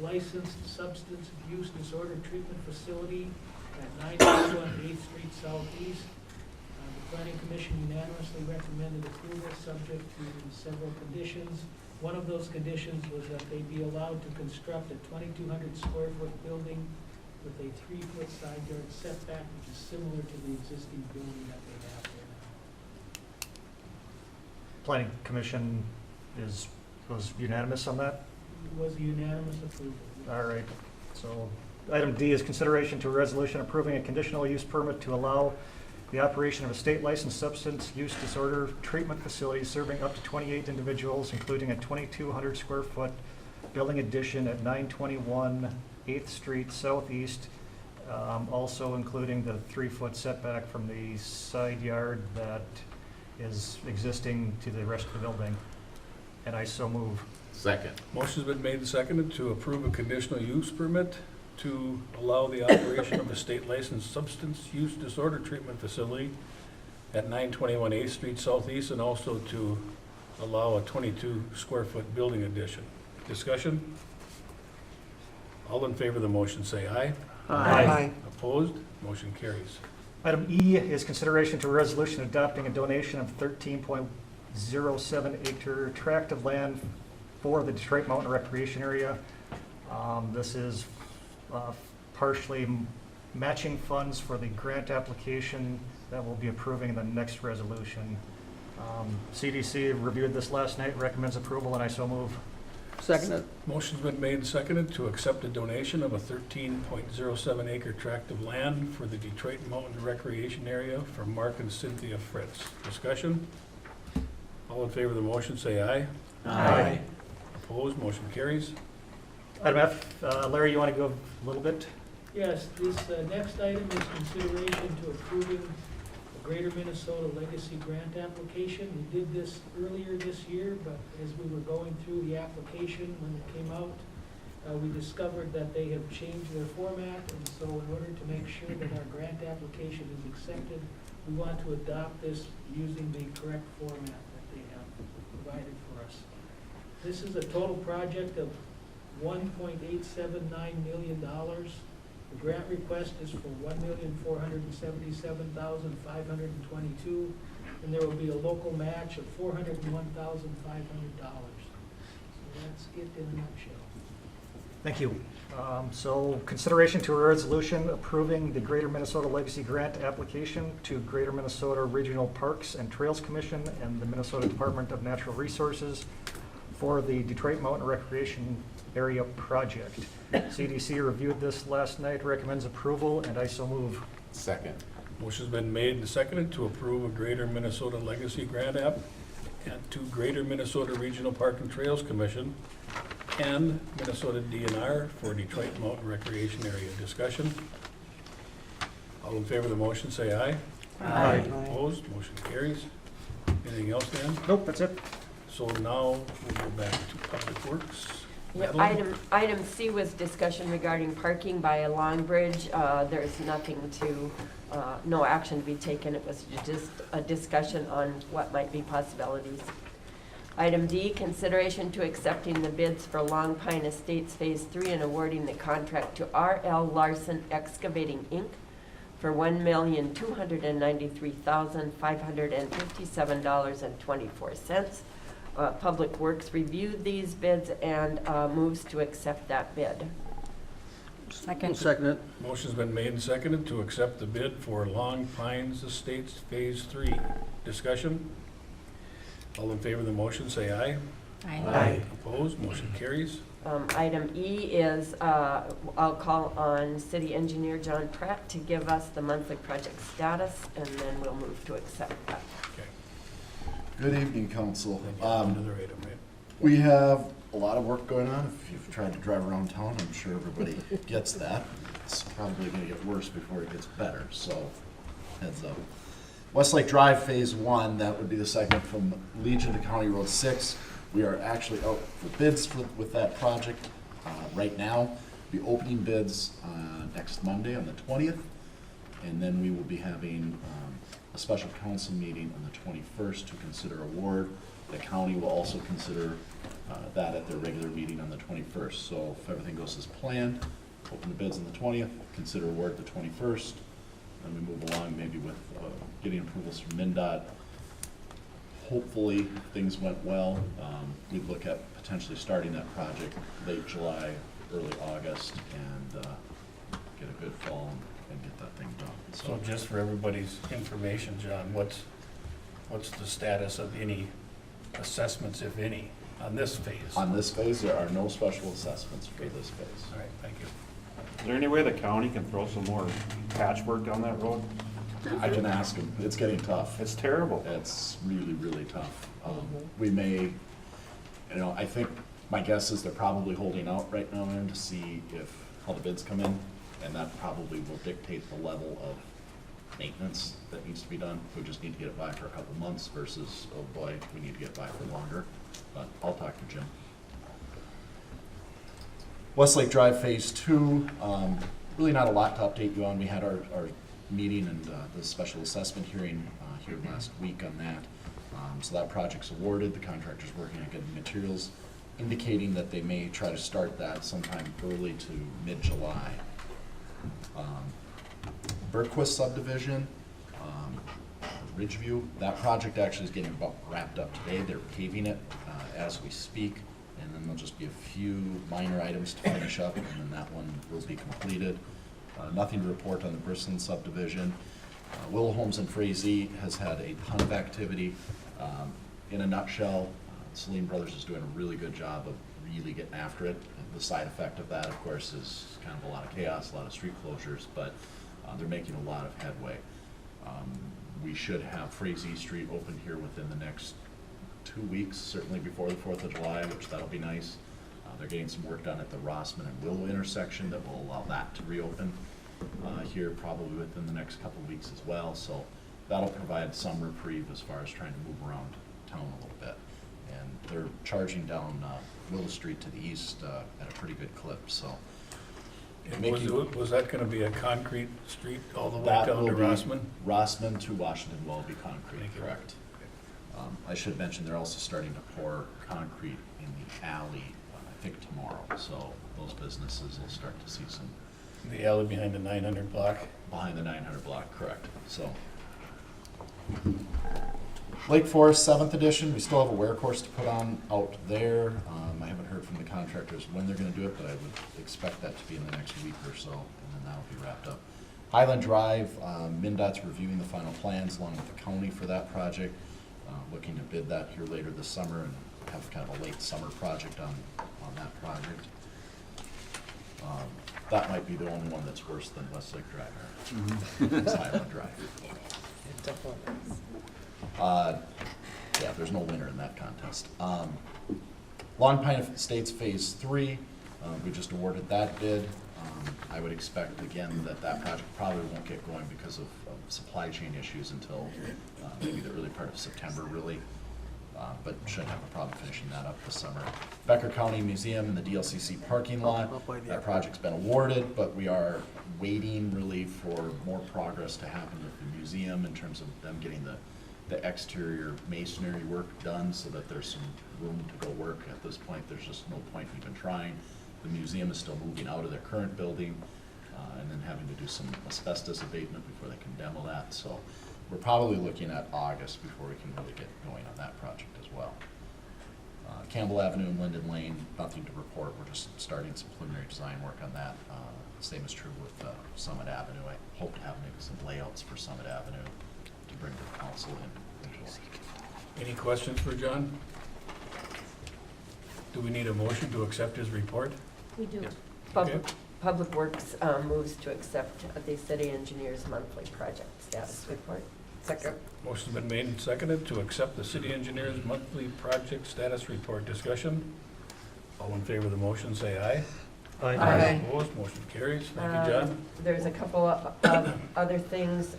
licensed substance abuse disorder treatment facility at 921 8th Street Southeast. The planning commission unanimously recommended approval subject to several conditions. One of those conditions was that they be allowed to construct a 2,200 square foot building with a 3-foot side yard setback, which is similar to the existing building that they have there now. Planning Commission was unanimous on that? It was a unanimous approval. All right. So item D is consideration to a resolution approving a conditional use permit to allow the operation of a state licensed substance use disorder treatment facility serving up to 28 individuals, including a 2,200 square foot building addition at 921 8th Street Southeast, also including the 3-foot setback from the side yard that is existing to the rest of the building. And I so move. Second. Motion's been made and seconded to approve a conditional use permit to allow the operation of a state licensed substance use disorder treatment facility at 921 8th Street Southeast, and also to allow a 22 square foot building addition. Discussion? All in favor of the motion say aye. Aye. Opposed? Motion carries. Item E is consideration to a resolution adopting a donation of 13.07 acre tract of land for the Detroit Mountain Recreation Area. This is partially matching funds for the grant application that we'll be approving in the next resolution. CDC reviewed this last night, recommends approval, and I so move. Second. Motion's been made and seconded to accept a donation of a 13.07 acre tract of land for the Detroit Mountain Recreation Area from Mark and Cynthia Fritz. Discussion? All in favor of the motion say aye. Aye. Opposed? Motion carries. Item F, Larry, you want to go a little bit? Yes, this next item is consideration to approving a Greater Minnesota Legacy Grant application. We did this earlier this year, but as we were going through the application when it came out, we discovered that they have changed their format, and so in order to make sure that our grant application is accepted, we want to adopt this using the correct format that they have provided for us. This is a total project of $1.879 million. The grant request is for $1,477,522, and there will be a local match of $401,500. So that's it in a nutshell. Thank you. So consideration to a resolution approving the Greater Minnesota Legacy Grant application to Greater Minnesota Regional Parks and Trails Commission and the Minnesota Department of Natural Resources for the Detroit Mountain Recreation Area project. CDC reviewed this last night, recommends approval, and I so move. Second. Motion's been made and seconded to approve a Greater Minnesota Legacy Grant app and to Greater Minnesota Regional Park and Trails Commission and Minnesota DNR for Detroit Mountain Recreation Area. Discussion? All in favor of the motion say aye. Aye. Opposed? Motion carries. Anything else, Dan? Nope, that's it. So now we'll go back to Public Works. Yeah, Madeline? item C was discussion regarding parking by a Long Bridge. There's nothing to, no action to be taken. It was just a discussion on what might be possibilities. Item D, consideration to accepting the bids for Long Pine Estates Phase 3 and awarding the contract to R.L. Larson Excavating, Inc. for $1,293,557.24. Public Works reviewed these bids and moves to accept that bid. Second. Second it. Motion's been made and seconded to accept the bid for Long Pines Estates Phase 3. Discussion? All in favor of the motion, say aye. Aye. Opposed? Motion carries. Item E is, I'll call on City Engineer John Pratt to give us the monthly project status, and then we'll move to accept that. Good evening, council. Another item, right? We have a lot of work going on. If you've tried to drive around town, I'm sure everybody gets that. It's probably going to get worse before it gets better, so heads up. Westlake Drive Phase 1, that would be the segment from Legion to County Road 6. We are actually out for bids with that project right now. We'll be opening bids next Monday on the 20th, and then we will be having a special council meeting on the 21st to consider award. The county will also consider that at their regular meeting on the 21st. So if everything goes as planned, open the bids on the 20th, consider award the 21st, and we move along maybe with getting approvals from MnDOT. Hopefully, if things went well, we'd look at potentially starting that project late July, early August, and get a good fall and get that thing done. So just for everybody's information, John, what's the status of any assessments, if any, on this phase? On this phase, there are no special assessments for this phase. All right, thank you. Is there any way the county can throw some more patchwork down that road? I can ask them. It's getting tough. It's terrible. It's really, really tough. We may, I think my guess is they're probably holding out right now to see how the bids come in, and that probably will dictate the level of maintenance that needs to be done. We just need to get it by for a couple months versus, oh boy, we need to get by for longer. But I'll talk to Jim. Westlake Drive Phase 2, really not a lot to update you on. We had our meeting and the special assessment hearing here last week on that. So that project's awarded. The contractor's working on getting materials, indicating that they may try to start that sometime early to mid-July. Berquist subdivision, Ridgeview, that project actually is getting about wrapped up today. They're paving it as we speak, and then there'll just be a few minor items to finish up, and then that one will be completed. Nothing to report on the Brisland subdivision. Willow Homes and Frazee has had a ton of activity. In a nutshell, Saline Brothers is doing a really good job of really getting after it. And the side effect of that, of course, is kind of a lot of chaos, a lot of street closures, but they're making a lot of headway. We should have Frazee Street open here within the next 2 weeks, certainly before the 4th of July, which that'll be nice. They're getting some work done at the Rossman and Willow intersection that will allow that to reopen here probably within the next couple of weeks as well. So that'll provide some reprieve as far as trying to move around town a little bit. And they're charging down Willow Street to the east at a pretty good clip. So was that going to be a concrete street all the way that down to will be Rossman? Rossman to Washington will be concrete, correct. I should mention they're also starting to pour concrete in the alley, I think tomorrow. So those businesses will start to see some. The alley behind the 900 block? Behind the 900 block, correct. So Lake Forest 7th edition, we still have a wear course to put on out there. I haven't heard from the contractors when they're going to do it, but I would expect that to be in the next week or so, and then that'll be wrapped up. Highland Drive, MnDOT's reviewing the final plans along with the county for that project. Looking to bid that here later this summer and have kind of a late summer project on that project. That might be the only one that's worse than Westlake Drive. It's Highland Drive. It definitely is. Yeah, there's no winner in that contest. Long Pine Estates Phase 3, we just awarded that bid. I would expect, again, that project probably won't get going because of supply chain issues until maybe the early part of September, really. But shouldn't have a problem finishing that up this summer. Becker County Museum and the DLCC parking lot, that project's been awarded, but we are waiting really for more progress to happen with the museum in terms of them getting the the exterior masonry work done so that there's some room to go work. At this point, there's just no point even trying. The museum is still moving out of their current building, and then having to do some asbestos abatement before they can demo that. So we're probably looking at August before we can really get going on that project as well. Campbell Avenue and Linden Lane, nothing to report. We're just starting some preliminary design work on that. Same is true with Summit Avenue. I hope to have maybe some layouts for Summit Avenue to bring to the council in July. Any questions for John? Do we need a motion to accept his report? We do. Okay. Public Works moves to accept the city engineer's monthly project status report. Second. Motion's been made and seconded to accept the city engineer's monthly project status report. Discussion? All in favor of the motion, say aye. Aye. Opposed, motion carries. Thank you, John. There's a couple of other things.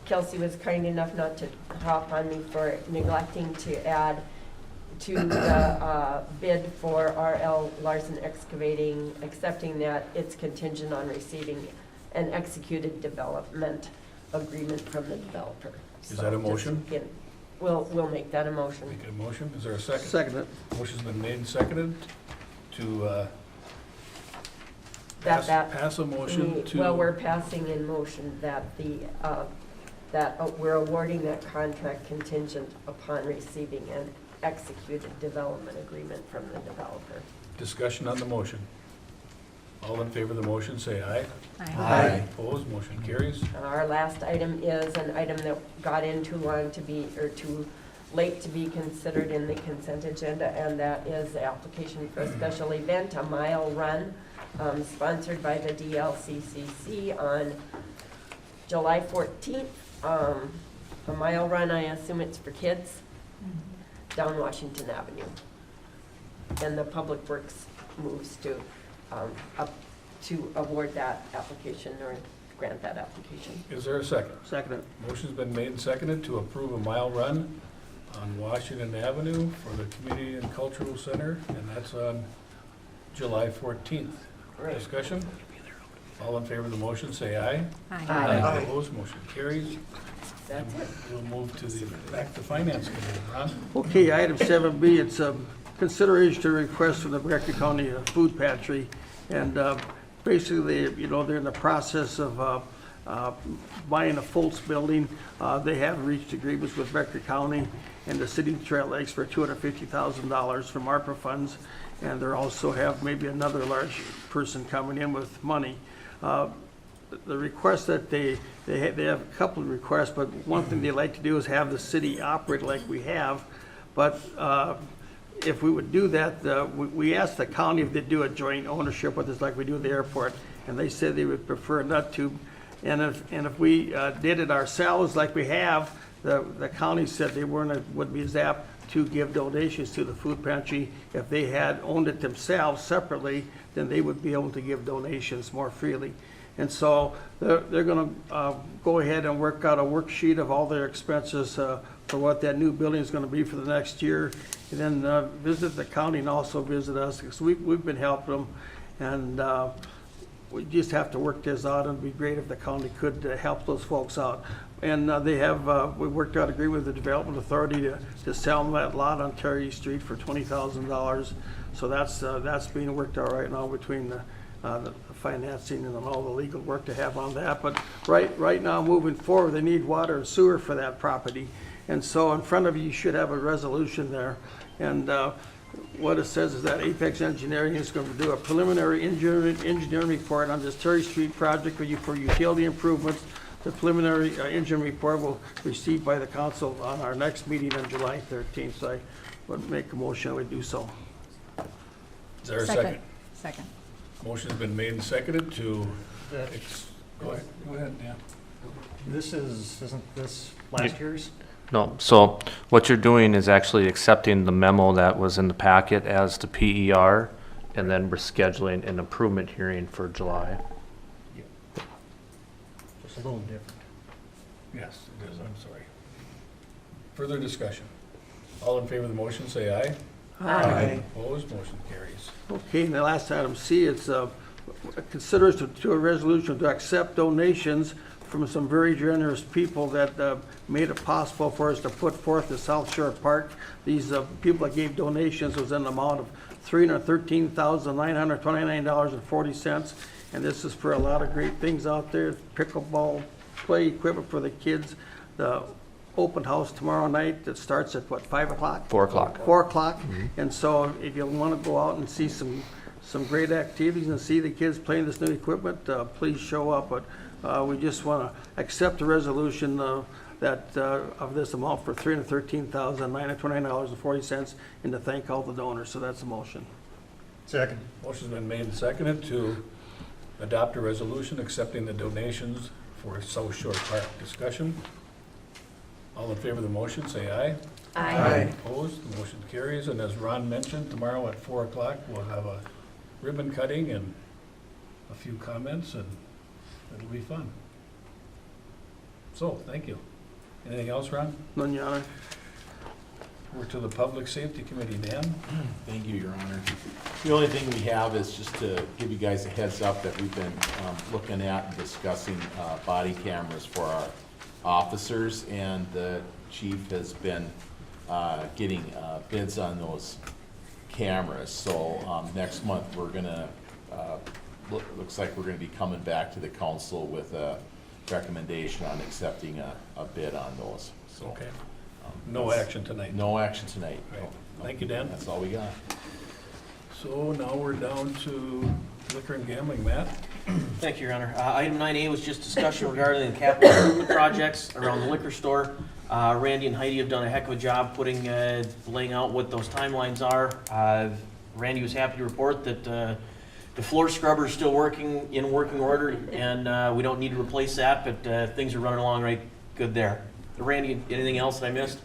Kelsey was kind enough not to hop on me for neglecting to add to the bid for R.L. Larson Excavating, accepting that it's contingent on receiving an executed development agreement from the developer. Is that a motion? We'll make that a motion. Make it a motion. Is there a second? Second it. Motion's been made and seconded to That pass a motion to. Well, we're passing in motion that we're awarding that contract contingent upon receiving an executed development agreement from the developer. Discussion on the motion. All in favor of the motion, say aye. Aye. Opposed, motion carries. Our last item is an item that got in too long to be, or too late to be considered in the consent agenda, and that is the application for a special event, a mile run, sponsored by the DLCCC on July 14th. A mile run, I assume it's for kids, down Washington Avenue. And the Public Works moves to up to award that application or grant that application. Is there a second? Second it. Motion's been made and seconded to approve a mile run on Washington Avenue for the Community and Cultural Center, and that's on July 14th. Right. Discussion? All in favor of the motion, say aye. Aye. Opposed, motion carries. That's it. We'll move to back to Finance Committee. Ron? Okay, item 7B, it's a consideration to request from the Becker County Food Pantry. And basically, they're in the process of buying a Fultz building. They have reached agreements with Becker County and the city of Trail Lakes for $250,000 from ARPA funds. And they also have maybe another large person coming in with money. The request that they have a couple of requests, but one thing they like to do is have the city operate like we have. But if we would do that, we asked the county if they'd do a joint ownership with us like we do at the airport, and they said they would prefer not to. And if we did it ourselves like we have, the county said they would be as apt to give donations to the food pantry. If they had owned it themselves separately, then they would be able to give donations more freely. And so they're going to go ahead and work out a worksheet of all their expenses for what that new building is going to be for the next year, and then visit the county and also visit us, because we've been helping them, and we just have to work this out, and it'd be great if the county could help those folks out. And we worked out an agreement with the Development Authority to sell them that lot on Terry Street for $20,000. So that's being worked out right now between the financing and all the legal work to have on that. But right now, moving forward, they need water and sewer for that property. And so in front of you should have a resolution there. And what it says is that Apex Engineering is going to do a preliminary engineering report on this Terry Street project for utility improvements. The preliminary engineering report will be received by the council on our next meeting on July 13th. So I would make a motion we do so. Is there a second? Second. Motion's been made and seconded to, go ahead, yeah. Isn't this last year's? No, so what you're doing is actually accepting the memo that was in the packet as to PER, and then we're scheduling an improvement hearing for July. Just a little different. Yes, it is, I'm sorry. Further discussion. All in favor of the motion, say aye. Aye. Opposed, motion carries. Okay, and the last item C, it's consider to a resolution to accept donations from some very generous people that made it possible for us to put forth the South Shore Park. These people that gave donations was in the amount of $313,929.40. And this is for a lot of great things out there, pickleball, play equipment for the kids. The open house tomorrow night that starts at what, 5 o'clock? 4 o'clock. 4 o'clock. And so if you want to go out and see some great activities and see the kids playing this new equipment, please show up. But we just want to accept the resolution that of this amount for $313,929.40 and to thank all the donors. So that's a motion. Second. Motion's been made and seconded to adopt a resolution accepting the donations for South Shore Park. Discussion? All in favor of the motion, say aye. Aye. Opposed? The motion carries. And as Ron mentioned, tomorrow at 4 o'clock, we'll have a ribbon cutting and a few comments, and it'll be fun. So, thank you. Anything else, Ron? None, Your Honor. We're to the Public Safety Committee. Dan? Thank you, Your Honor. The only thing we have is just to give you guys a heads up that we've been looking at and discussing body cameras for our officers, and the chief has been getting bids on those cameras. So next month, we're gonna, looks like we're gonna be coming back to the council with a recommendation on accepting a bid on those. So, Okay. No action tonight. No action tonight. Right. Thank you, Dan. That's all we got. So now we're down to liquor and gambling. Matt? Thank you, Your Honor. Item 9A was just discussion regarding the capital improvement projects around the liquor store. Randy and Heidi have done a heck of a job laying out what those timelines are. Randy was happy to report that the floor scrubber is still in working order, and we don't need to replace that, but things are running along right good there. Randy, anything else that I missed?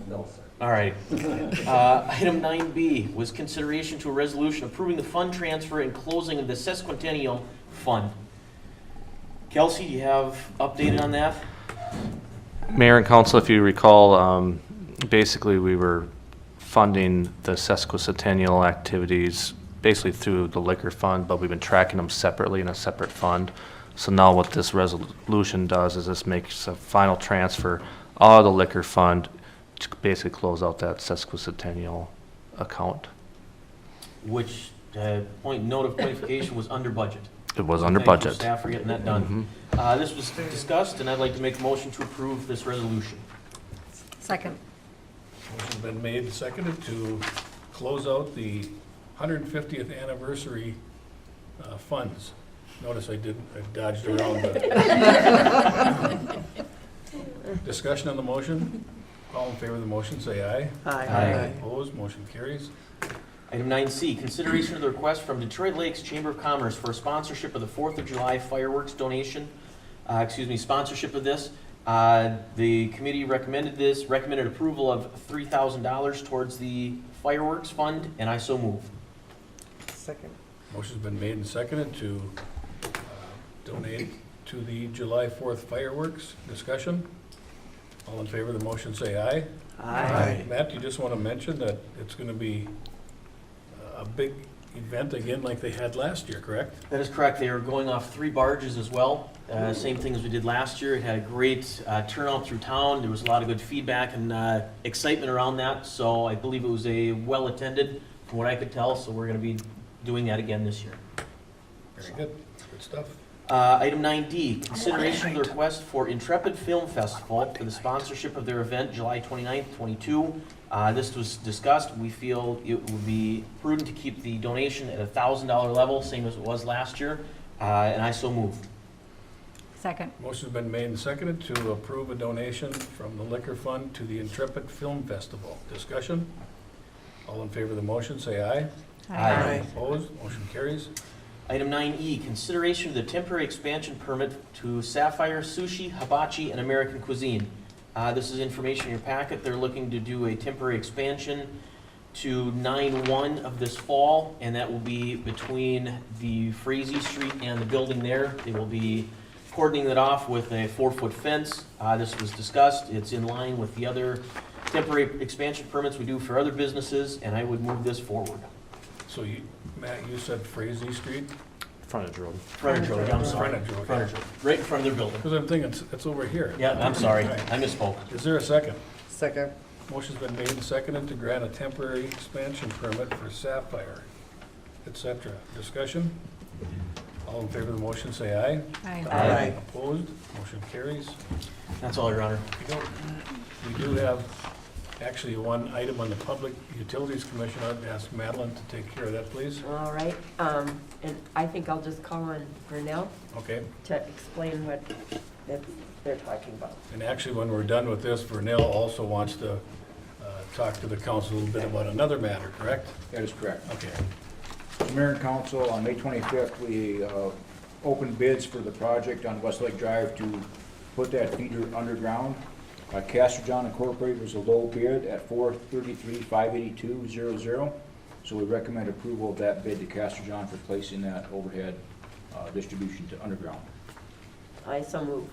No, sir. All right. Item 9B was consideration to a resolution approving the fund transfer and closing of the sesquicentennial fund. Kelsey, do you have updated on that? Mayor and council, if you recall, basically we were funding the sesquicentennial activities basically through the liquor fund, but we've been tracking them separately in a separate fund. So now what this resolution does is this makes a final transfer of the liquor fund to basically close out that sesquicentennial account. Which, note of clarification, was under budget. It was under Thank you, budget. staff, for getting that done. This was discussed, and I'd like to make a motion to approve this resolution. Second. Motion's been made and seconded to close out the 150th anniversary funds. Notice I dodged around. Discussion on the motion. All in favor of the motion, say aye. Aye. Opposed, motion carries. Item 9C, consideration of the request from Detroit Lakes Chamber of Commerce for a sponsorship of the 4th of July fireworks donation. Sponsorship of this. The committee recommended approval of $3,000 towards the fireworks fund, and I so move. Second. Motion's been made and seconded to donate to the July 4th fireworks. Discussion? All in favor of the motion, say aye. Aye. Matt, you just want to mention that it's going to be a big event again like they had last year, correct? That is correct. They are going off 3 barges as well. Same thing as we did last year. It had a great turnout through town. There was a lot of good feedback and excitement around that. So I believe it was a well-attended, from what I could tell. So we're going to be doing that again this year. Very good. Good stuff. Item 9D, consideration of the request for Intrepid Film Festival for the sponsorship of their event July 29th, 22. This was discussed. We feel it would be prudent to keep the donation at a $1,000 level, same as it was last year, and I so move. Second. Motion's been made and seconded to approve a donation from the liquor fund to the Intrepid Film Festival. Discussion? All in favor of the motion, say aye. Aye. Opposed? Motion carries. Item 9E, consideration of the temporary expansion permit to Sapphire Sushi, Hibachi, and American Cuisine. This is information in your packet. They're looking to do a temporary expansion to 9/1 of this fall, and that will be between the Frazee Street and the building there. They will be cordoning it off with a 4-foot fence. This was discussed. It's in line with the other temporary expansion permits we do for other businesses, and I would move this forward. So Matt, you said Frazee Street? Frontage road. Frontage road, I'm sorry. Frontage road, Frontage road, right in front of their building. Because I'm thinking it's over here. Yeah, I'm sorry, Right. I misspoke. Is there a second? Second. Motion's been made and seconded to grant a temporary expansion permit for Sapphire, et cetera. Discussion? All in favor of the motion, say aye. Aye. Opposed? Motion carries. That's all, Your Honor. We do have actually one item on the Public Utilities Commission. I'd ask Madeline to take care of that, please. All right, and I think I'll just call on Vernell Okay. to explain what they're talking about. And actually, when we're done with this, Vernell also wants to talk to the council a little bit about another matter, correct? That is correct. Okay. Mayor and council, on May 25th, we opened bids for the project on Westlake Drive to put that feeder underground. Castor Incorporated was a low bid at $433,582.00. So we recommend approval of that bid to Castor for placing that overhead distribution to underground. I so move.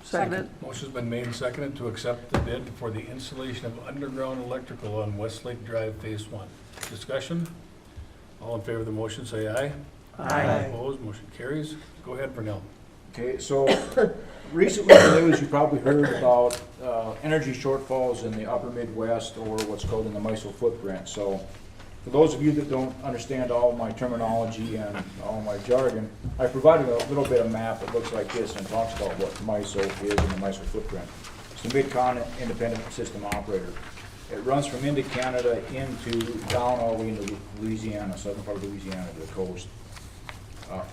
Second. Motion's been made and seconded to accept the bid for the installation of underground electrical on Westlake Drive Phase 1. Discussion? All in favor of the motion, say aye. Aye. Opposed? Motion carries. Go ahead, Vernell. Okay, so recently in the news, you probably heard about energy shortfalls in the upper Midwest, or what's called in the MISO footprint. So for those of you that don't understand all my terminology and all my jargon, I provided a little bit of map that looks like this and talks about what MISO is in the MISO footprint. It's the Mid-Con Independent System Operator. It runs from into Canada down all the way into Louisiana, southern part of Louisiana to the coast.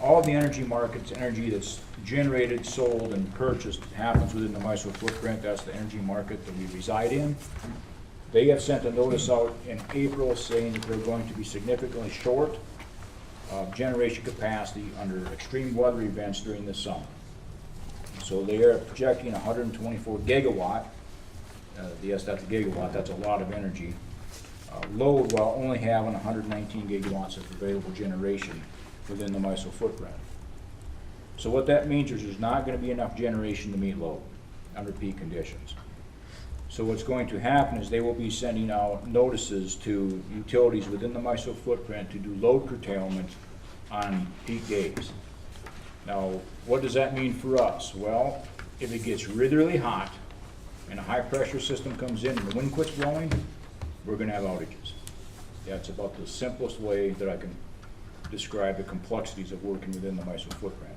All the energy markets, energy that's generated, sold, and purchased happens within the MISO footprint. That's the energy market that we reside in. They have sent a notice out in April saying that they're going to be significantly short of generation capacity under extreme weather events during the summer. So they are projecting 124 gigawatt. Yes, that's a gigawatt. That's a lot of energy. Load while only having 119 gigawatts of available generation within the MISO footprint. So what that means is there's not going to be enough generation to meet load under peak conditions. So what's going to happen is they will be sending out notices to utilities within the MISO footprint to do load curtailment on peak days. Now, what does that mean for us? Well, if it gets really, really hot and a high pressure system comes in and the wind quits blowing, we're going to have outages. That's about the simplest way that I can describe the complexities of working within the MISO footprint.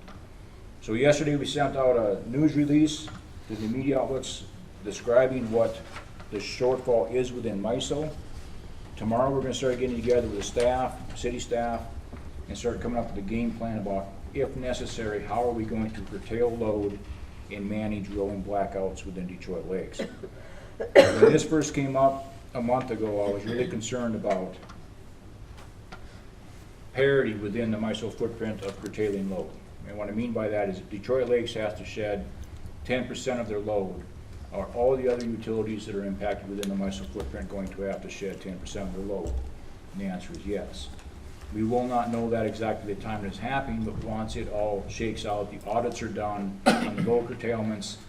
So yesterday we sent out a news release to the media outlets describing what the shortfall is within MISO. Tomorrow we're going to start getting together with the staff, city staff, and start coming up with a game plan about, if necessary, how are we going to curtail load and manage rolling blackouts within Detroit Lakes. When this first came up a month ago, I was really concerned about parity within the MISO footprint of curtailing load. And what I mean by that is if Detroit Lakes has to shed 10% of their load, are all the other utilities that are impacted within the MISO footprint going to have to shed 10% of their load? And the answer is yes. We will not know that exactly the time it's happening, but once it all shakes out, the audits are done on the load curtailments,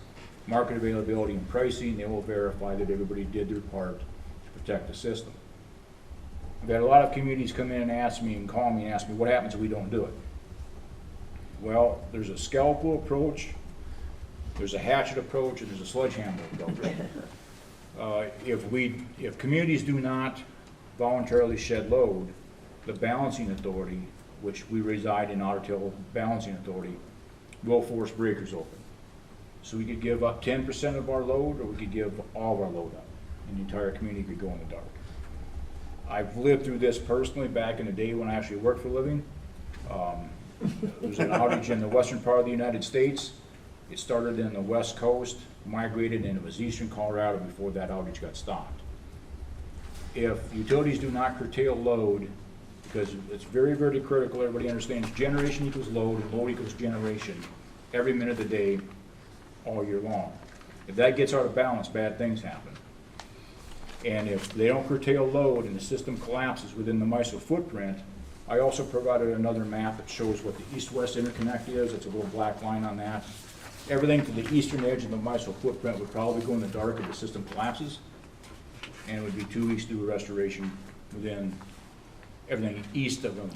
market availability and pricing, they will verify that everybody did their part to protect the system. I've had a lot of communities come in and ask me and call me and ask me what happens if we don't do it. Well, there's a scalpel approach, there's a hatchet approach, and there's a sledgehammer approach. If communities do not voluntarily shed load, the balancing authority, which we reside in Otter Tail Balancing Authority, will force breakers open. So we could give up 10% of our load, or we could give all of our load up, and the entire community could go in the dark. I've lived through this personally back in the day when I actually worked for a living. There was an outage in the western part of the United States. It started in the west coast, migrated, and it was eastern Colorado before that outage got stopped. If utilities do not curtail load, because it's very, very critical, everybody understands generation equals load and load equals generation every minute of the day, all year long. If that gets out of balance, bad things happen. And if they don't curtail load and the system collapses within the MISO footprint, I also provided another map that shows what the east-west interconnect is. It's a little black line on that. Everything to the eastern edge of the MISO footprint would probably go in the dark if the system collapses, and it would be 2 weeks to do a restoration within everything east of them.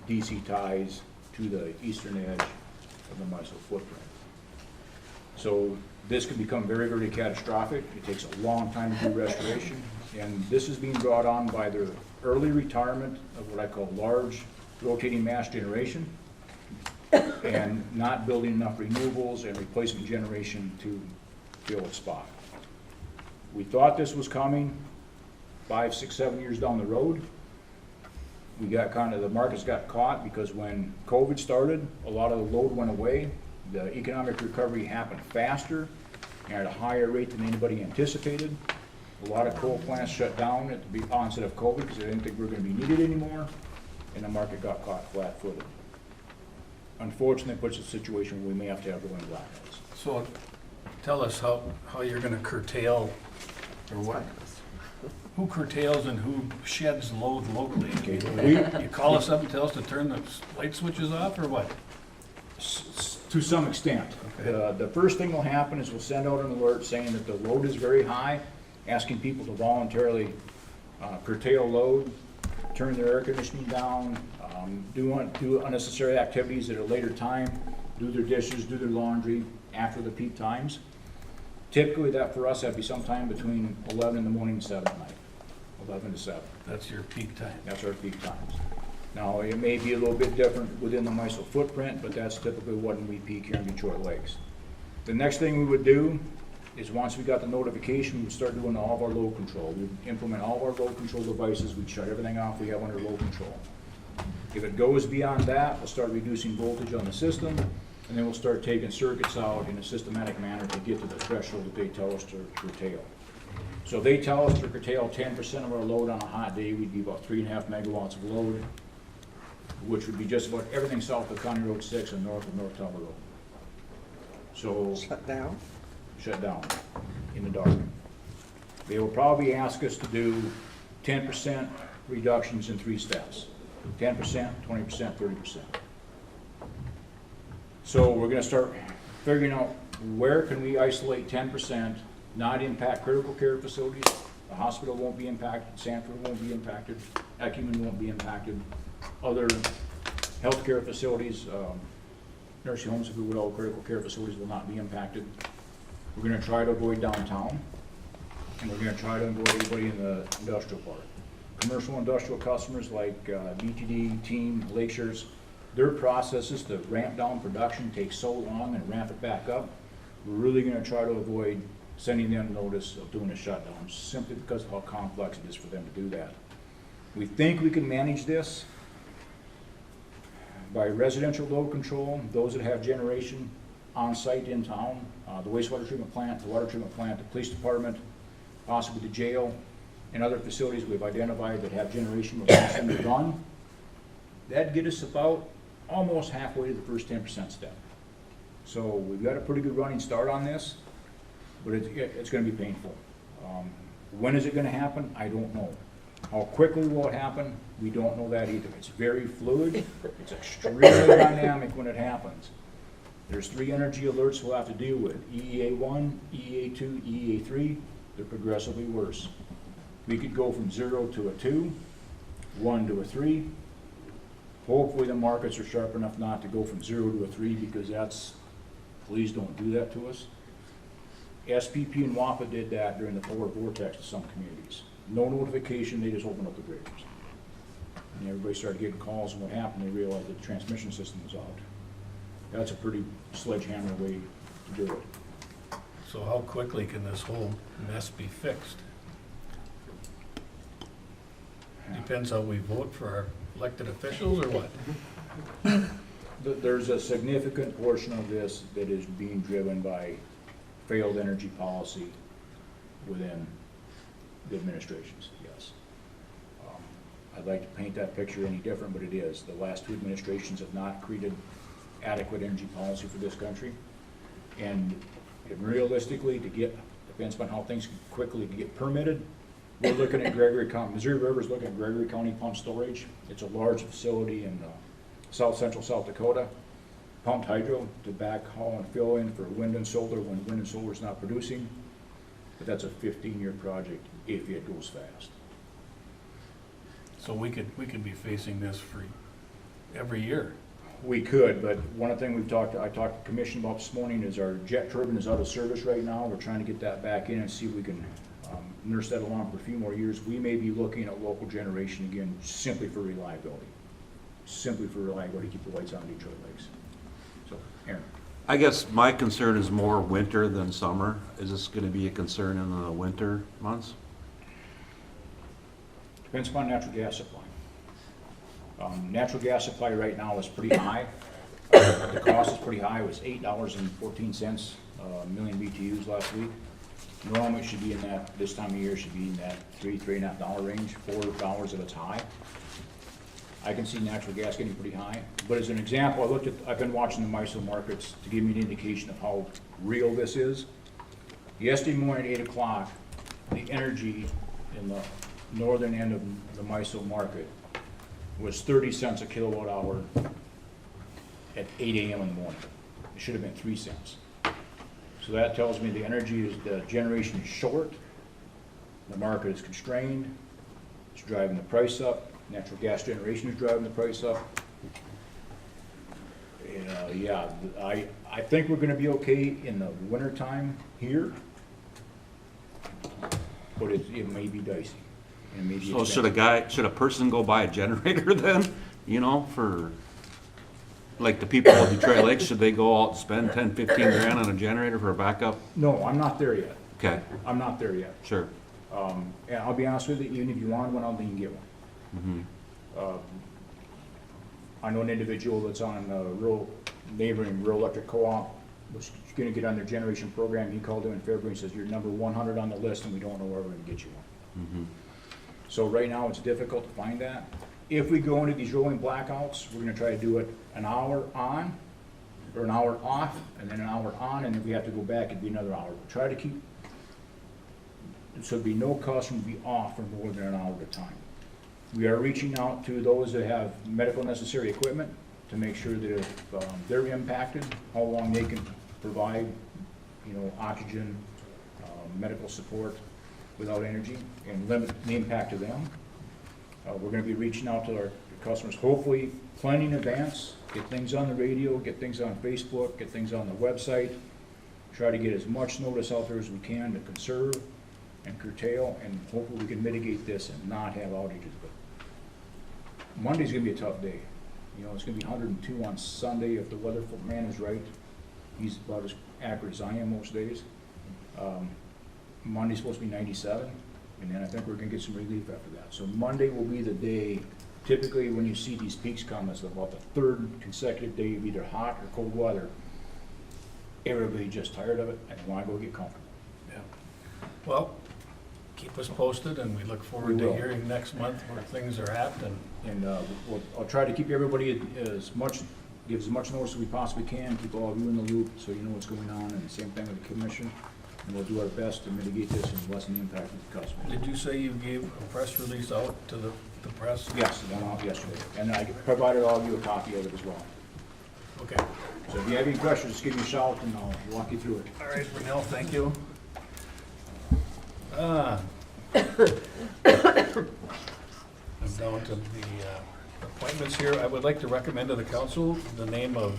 DC ties, to the eastern edge of the MISO footprint. So this can become very, very catastrophic. It takes a long time to do restoration, and this is being brought on by the early retirement of what I call large rotating mass generation, and not building enough renewables and replacement generation to fill its spot. We thought this was coming 5, 6, 7 years down the road. We got the markets got caught because when COVID started, a lot of the load went away. The economic recovery happened faster and at a higher rate than anybody anticipated. A lot of coal plants shut down at the onset of COVID because they didn't think we were going to be needed anymore, and the market got caught flat-footed. Unfortunately, it puts us in a situation where we may have to have rolling blackouts. So tell us how you're gonna curtail, or what? Who curtails and who sheds load locally? You call us up and tell us to turn the light switches off, or what? To some extent. Okay. The first thing will happen is we'll send out an alert saying that the load is very high, asking people to voluntarily curtail load, turn their air conditioning down, do unnecessary activities at a later time, do their dishes, do their laundry after the peak times. Typically, that for us, that'd be sometime between 11 in the morning and 7 at night, 11 to 7. That's your peak time. That's our peak times. Now, it may be a little bit different within the MISO footprint, but that's typically when we peak here in Detroit Lakes. The next thing we would do is once we got the notification, we'd start doing all of our load control. We'd implement all of our load control devices. We'd shut everything off we have under load control. If it goes beyond that, we'll start reducing voltage on the system, and then we'll start taking circuits out in a systematic manner to get to the threshold that they tell us to curtail. So they tell us to curtail 10% of our load on a hot day. We'd be about 3.5 megawatts of load, which would be just about everything south of County Road 6 and north of North Tower Road. So Shut down? Shut down in the dark. They will probably ask us to do 10% reductions in 3 steps. 10%, 20%, 30%. So we're gonna start figuring out where can we isolate 10%, not impact critical care facilities. The hospital won't be impacted, Sanford won't be impacted, Ecumen won't be impacted. Other healthcare facilities, nursing homes, if we would, all critical care facilities will not be impacted. We're gonna try to avoid downtown, and we're gonna try to avoid anybody in the industrial park. Commercial industrial customers like BTD, Team, Lakeshores, their processes to ramp down production take so long and ramp it back up. We're really gonna try to avoid sending them notice of doing a shutdown, simply because of how complex it is for them to do that. We think we can manage this by residential load control, those that have generation on site in town, the wastewater treatment plant, the water treatment plant, the police department, possibly the jail, and other facilities we've identified that have generation with them to run. That'd get us about almost halfway to the first 10% step. So we've got a pretty good running start on this, but it's gonna be painful. When is it gonna happen? I don't know. How quickly will it happen? We don't know that either. It's very fluid. It's extremely dynamic when it happens. There's 3 energy alerts we'll have to deal with. EEA1, EEA2, EEA3. They're progressively worse. We could go from 0 to a 2, 1 to a 3. Hopefully the markets are sharp enough not to go from 0 to a 3, because please don't do that to us. SPP and WAPA did that during the polar vortex to some communities. No notification, they just opened up the breakers. And everybody started getting calls, and what happened, they realized that the transmission system was out. That's a pretty sledgehammer way to do it. So how quickly can this whole mess be fixed? Depends how we vote for our elected officials, or what? There's a significant portion of this that is being driven by failed energy policy within the administrations, yes. I'd like to paint that picture any different, but it is. The last 2 administrations have not created adequate energy policy for this country. And realistically, depends on how things can quickly get permitted. We're looking at Gregory County, Missouri River's looking at Gregory County Pump Storage. It's a large facility in south central South Dakota. Pumped hydro to backhaul and fill in for wind and solar when wind and solar is not producing. But that's a 15-year project if it goes fast. So we could be facing this for every year. We could, but one of the things I talked to the commission about this morning is our jet turbine is out of service right now. We're trying to get that back in and see if we can nurse that along for a few more years. We may be looking at local generation again, simply for reliability. Simply for reliability, to keep the lights on in Detroit Lakes. So, Aaron. I guess my concern is more winter than summer. Is this gonna be a concern in the winter months? Depends upon natural gas supply. Natural gas supply right now is pretty high. The cost is pretty high. It was $8.14 a million BTUs last week. Normally it should be in that, this time of year, should be in that $3.5 range, $4 at its high. I can see natural gas getting pretty high. But as an example, I've been watching the MISO markets to give me an indication of how real this is. Yesterday morning at 8 o'clock, the energy in the northern end of the MISO market was 30 cents a kilowatt hour at 8 a.m. in the morning. It should have been 3 cents. So that tells me the generation is short, the market is constrained, it's driving the price up, natural gas generation is driving the price up. Yeah, I think we're gonna be okay in the wintertime here, but it may be dicey. It may be So expensive. should a person go buy a generator then, you know, for, like the people of Detroit Lakes, should they go out and spend 10, 15 grand on a generator for a backup? No, I'm not there yet. Okay, I'm not there yet. sure. And I'll be honest with you, even if you want one, I don't think you can get one. Mhm. I know an individual that's on a neighboring rural electric co-op, was gonna get on their generation program. He called him in February and says, you're number 100 on the list and we don't know where we're gonna get you one. Mhm. So right now, it's difficult to find that. If we go into these rolling blackouts, we're gonna try to do it an hour on, or an hour off, and then an hour on, and if we have to go back, it'd be another hour. Try to keep, so there'd be no customer be off for more than an hour at a time. We are reaching out to those that have medical necessary equipment to make sure that if they're impacted, how long they can provide, oxygen, medical support without energy, and limit the impact to them. We're gonna be reaching out to our customers, hopefully plenty in advance, get things on the radio, get things on Facebook, get things on the website, try to get as much notice out there as we can to conserve and curtail, and hopefully we can mitigate this and not have outages. But Monday's gonna be a tough day. It's gonna be 102 on Sunday if the weather man is right. He's about as accurate as I am most days. Monday's supposed to be 97, and then I think we're gonna get some relief after that. So Monday will be the day, typically when you see these peaks come, it's about the third consecutive day of either hot or cold weather. Everybody's just tired of it and wanna go get comfortable. Yeah. Well, keep us posted, and we look forward We to will. hearing next month where things are at, And I'll try to keep everybody give as much notice as we possibly can, keep all of you in the loop so you know what's going on, and the same thing with the commission. And we'll do our best to mitigate this and lessen the impact of the customer. Did you say you gave a press release out to the press? Yes, it went out yesterday, and I provided all of you a copy of it as well. Okay. So if you have any questions, just give me a shout and I'll walk you through it. All right, Brunel, thank you. I'm down to the appointments here. I would like to recommend to the council the name of,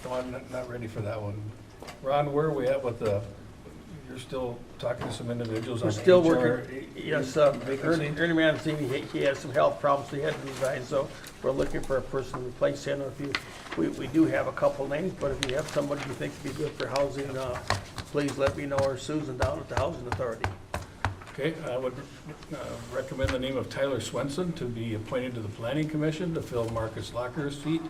no, I'm not ready for that one. Ron, where are we at with you're still talking to some individuals on We're the still HR working, yes, vacancy? Ernie Mancini, he has some health problems, he had to resign, so we're looking for a person to replace him. We do have a couple names, but if you have somebody you think would be good for housing, please let me know, or Susan down at the Housing Authority. Okay, I would recommend the name of Tyler Swenson to be appointed to the Planning Commission to fill Marcus Locker's seat,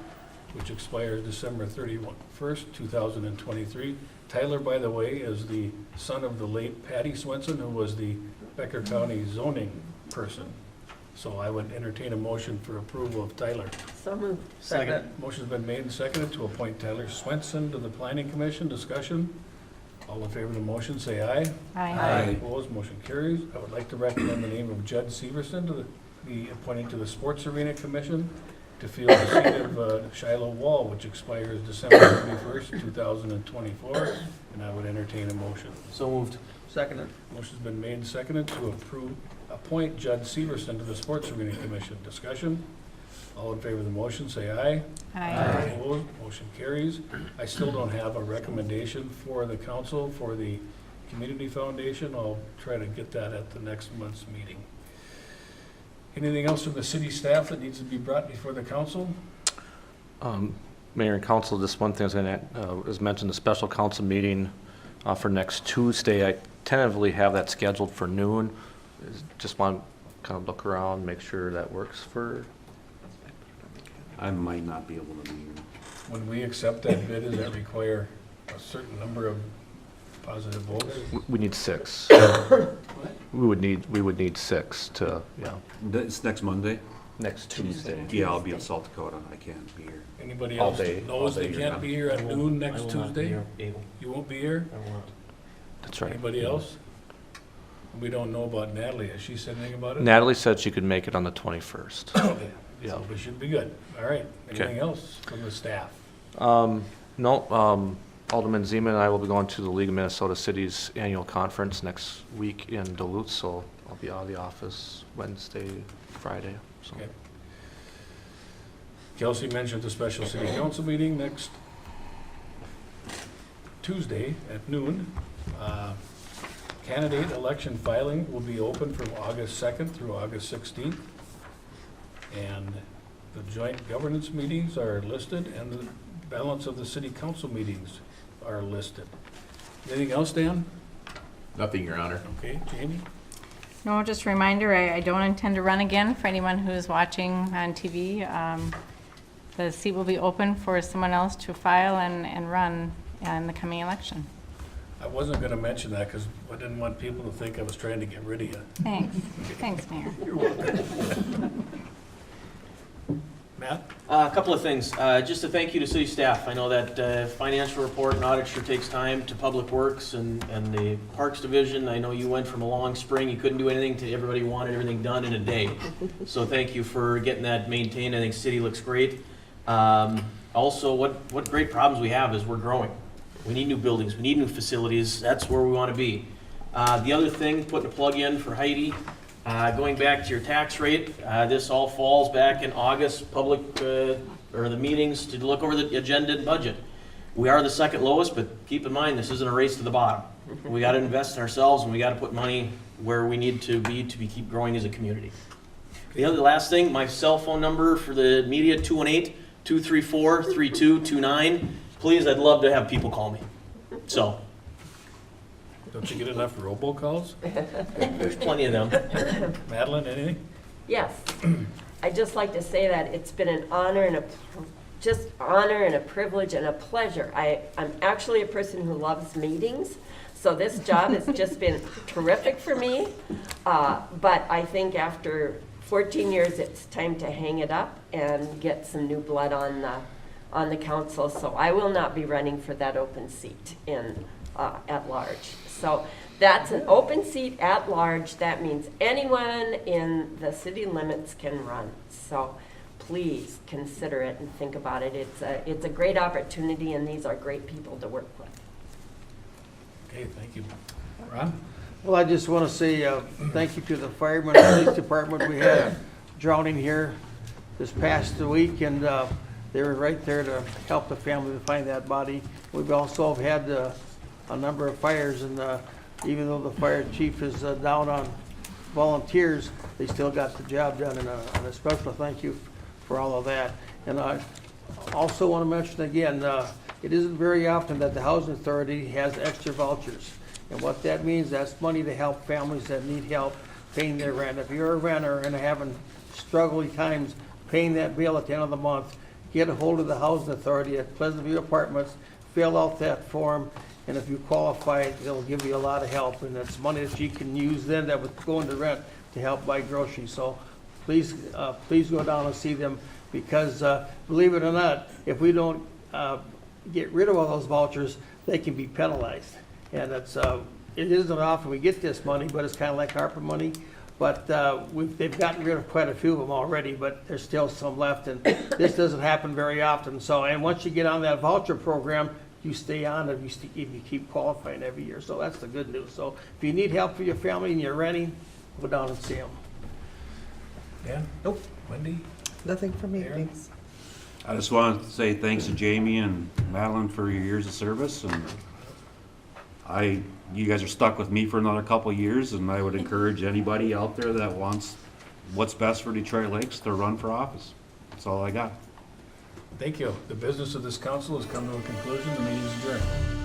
which expires December 31st, 2023. Tyler, by the way, is the son of the late Patty Swenson, who was the Becker County zoning person. So I would entertain a motion for approval of Tyler. So moved. Second. Motion's been made and seconded to appoint Tyler Swenson to the Planning Commission. Discussion? All in favor of the motion, say aye. Aye. Opposed, motion carries. I would like to recommend the name of Judd Severson to be appointed to the Sports Arena Commission to fill the seat of Shiloh Wall, which expires December 31st, 2024, and I would entertain a motion. So moved. Second. Motion's been made and seconded to appoint Judd Severson to the Sports Arena Commission. Discussion? All in favor of the motion, say aye. Aye. Opposed, motion carries. I still don't have a recommendation for the council for the Community Foundation. I'll try to get that at the next month's meeting. Anything else from the city staff that needs to be brought before the council? Mayor and council, just one thing I was going to, as mentioned, the special council meeting for next Tuesday. I tentatively have that scheduled for noon. Just want to kind of look around, make sure that works for. I might not be able to be here. When we accept that bid, does that require a certain number of positive votes? We need 6. We would need 6 to, yeah. It's next Monday? Next Tuesday. Yeah, I'll be in South Dakota. I can't be here. Anybody All else day. knows All they day can't be here at noon next Tuesday? Able. You won't be here? I won't. That's right. Anybody else? We don't know about Natalie. Has she said anything about it? Natalie said she could make it on the 21st. Okay, Yeah. so we should be good. All right. Okay. Anything else from the staff? No, Alderman Zeman and I will be going to the League of Minnesota Cities annual conference next week in Duluth, so I'll be out of the office Wednesday, Friday, so. Okay. Kelsey mentioned the special city council meeting next Tuesday at noon. Candidate election filing will be open from August 2nd through August 16th. And the joint governance meetings are listed and the balance of the city council meetings are listed. Anything else, Dan? Nothing, Your Honor. Okay, Jamie? No, just a reminder, I don't intend to run again for anyone who's watching on TV. The seat will be open for someone else to file and run in the coming election. I wasn't gonna mention that because I didn't want people to think I was trying to get rid of you. Thanks. Thanks, Mayor. You're welcome. Matt? A couple of things. Just a thank you to city staff. I know that financial report and audit sure takes time to Public Works and the Parks Division. I know you went from a long spring, you couldn't do anything, to everybody wanted everything done in a day. So thank you for getting that maintained. I think city looks great. Also, what great problems we have is we're growing. We need new buildings, we need new facilities. That's where we want to be. The other thing, putting a plug in for Heidi, going back to your tax rate, this all falls back in August, public, or the meetings to look over the agenda and budget. We are the second lowest, but keep in mind, this isn't a race to the bottom. We got to invest in ourselves and we got to put money where we need to keep growing as a community. The last thing, my cell phone number for the media, 218-234-3229. Please, I'd love to have people call me. So. Don't you get enough robocalls? There's plenty of them. Madeline, anything? Yes. I'd just like to say that it's been an honor and a privilege and a pleasure. I'm actually a person who loves meetings, so this job has just been terrific for me. But I think after 14 years, it's time to hang it up and get some new blood on the council. So I will not be running for that open seat at large. So that's an open seat at large. That means anyone in the city limits can run. So please consider it and think about it. It's a great opportunity, and these are great people to work with. Okay, thank you. Ron? Well, I just want to say thank you to the firemen and police department. We had a drowning here this past week, and they were right there to help the family to find that body. We've also had a number of fires, and even though the fire chief is down on volunteers, they still got the job done, and a special thank you for all of that. And I also want to mention again, it isn't very often that the Housing Authority has extra vouchers. And what that means, that's money to help families that need help paying their rent. If you're a renter and having struggling times paying that bill at the end of the month, get a hold of the Housing Authority at Pleasant View Apartments, fill out that form, and if you qualify, they'll give you a lot of help. And it's money that you can use then that would go into rent to help buy groceries. So please go down and see them, because believe it or not, if we don't get rid of all those vouchers, they can be penalized. And it isn't often we get this money, but it's kind of like ARPA money. But they've gotten rid of quite a few of them already, but there's still some left, and this doesn't happen very often. So, and once you get on that voucher program, you stay on it if you keep qualifying every year. So that's the good news. So if you need help for your family and you're renting, go down and see them. Dan? Nope. Wendy? Nothing from me, thanks. I just want to say thanks to Jamie and Madeline for your years of service, and you guys are stuck with me for another couple of years, and I would encourage anybody out there that wants what's best for Detroit Lakes to run for office. That's all I got. Thank you. The business of this council has come to a conclusion. The meeting is adjourned.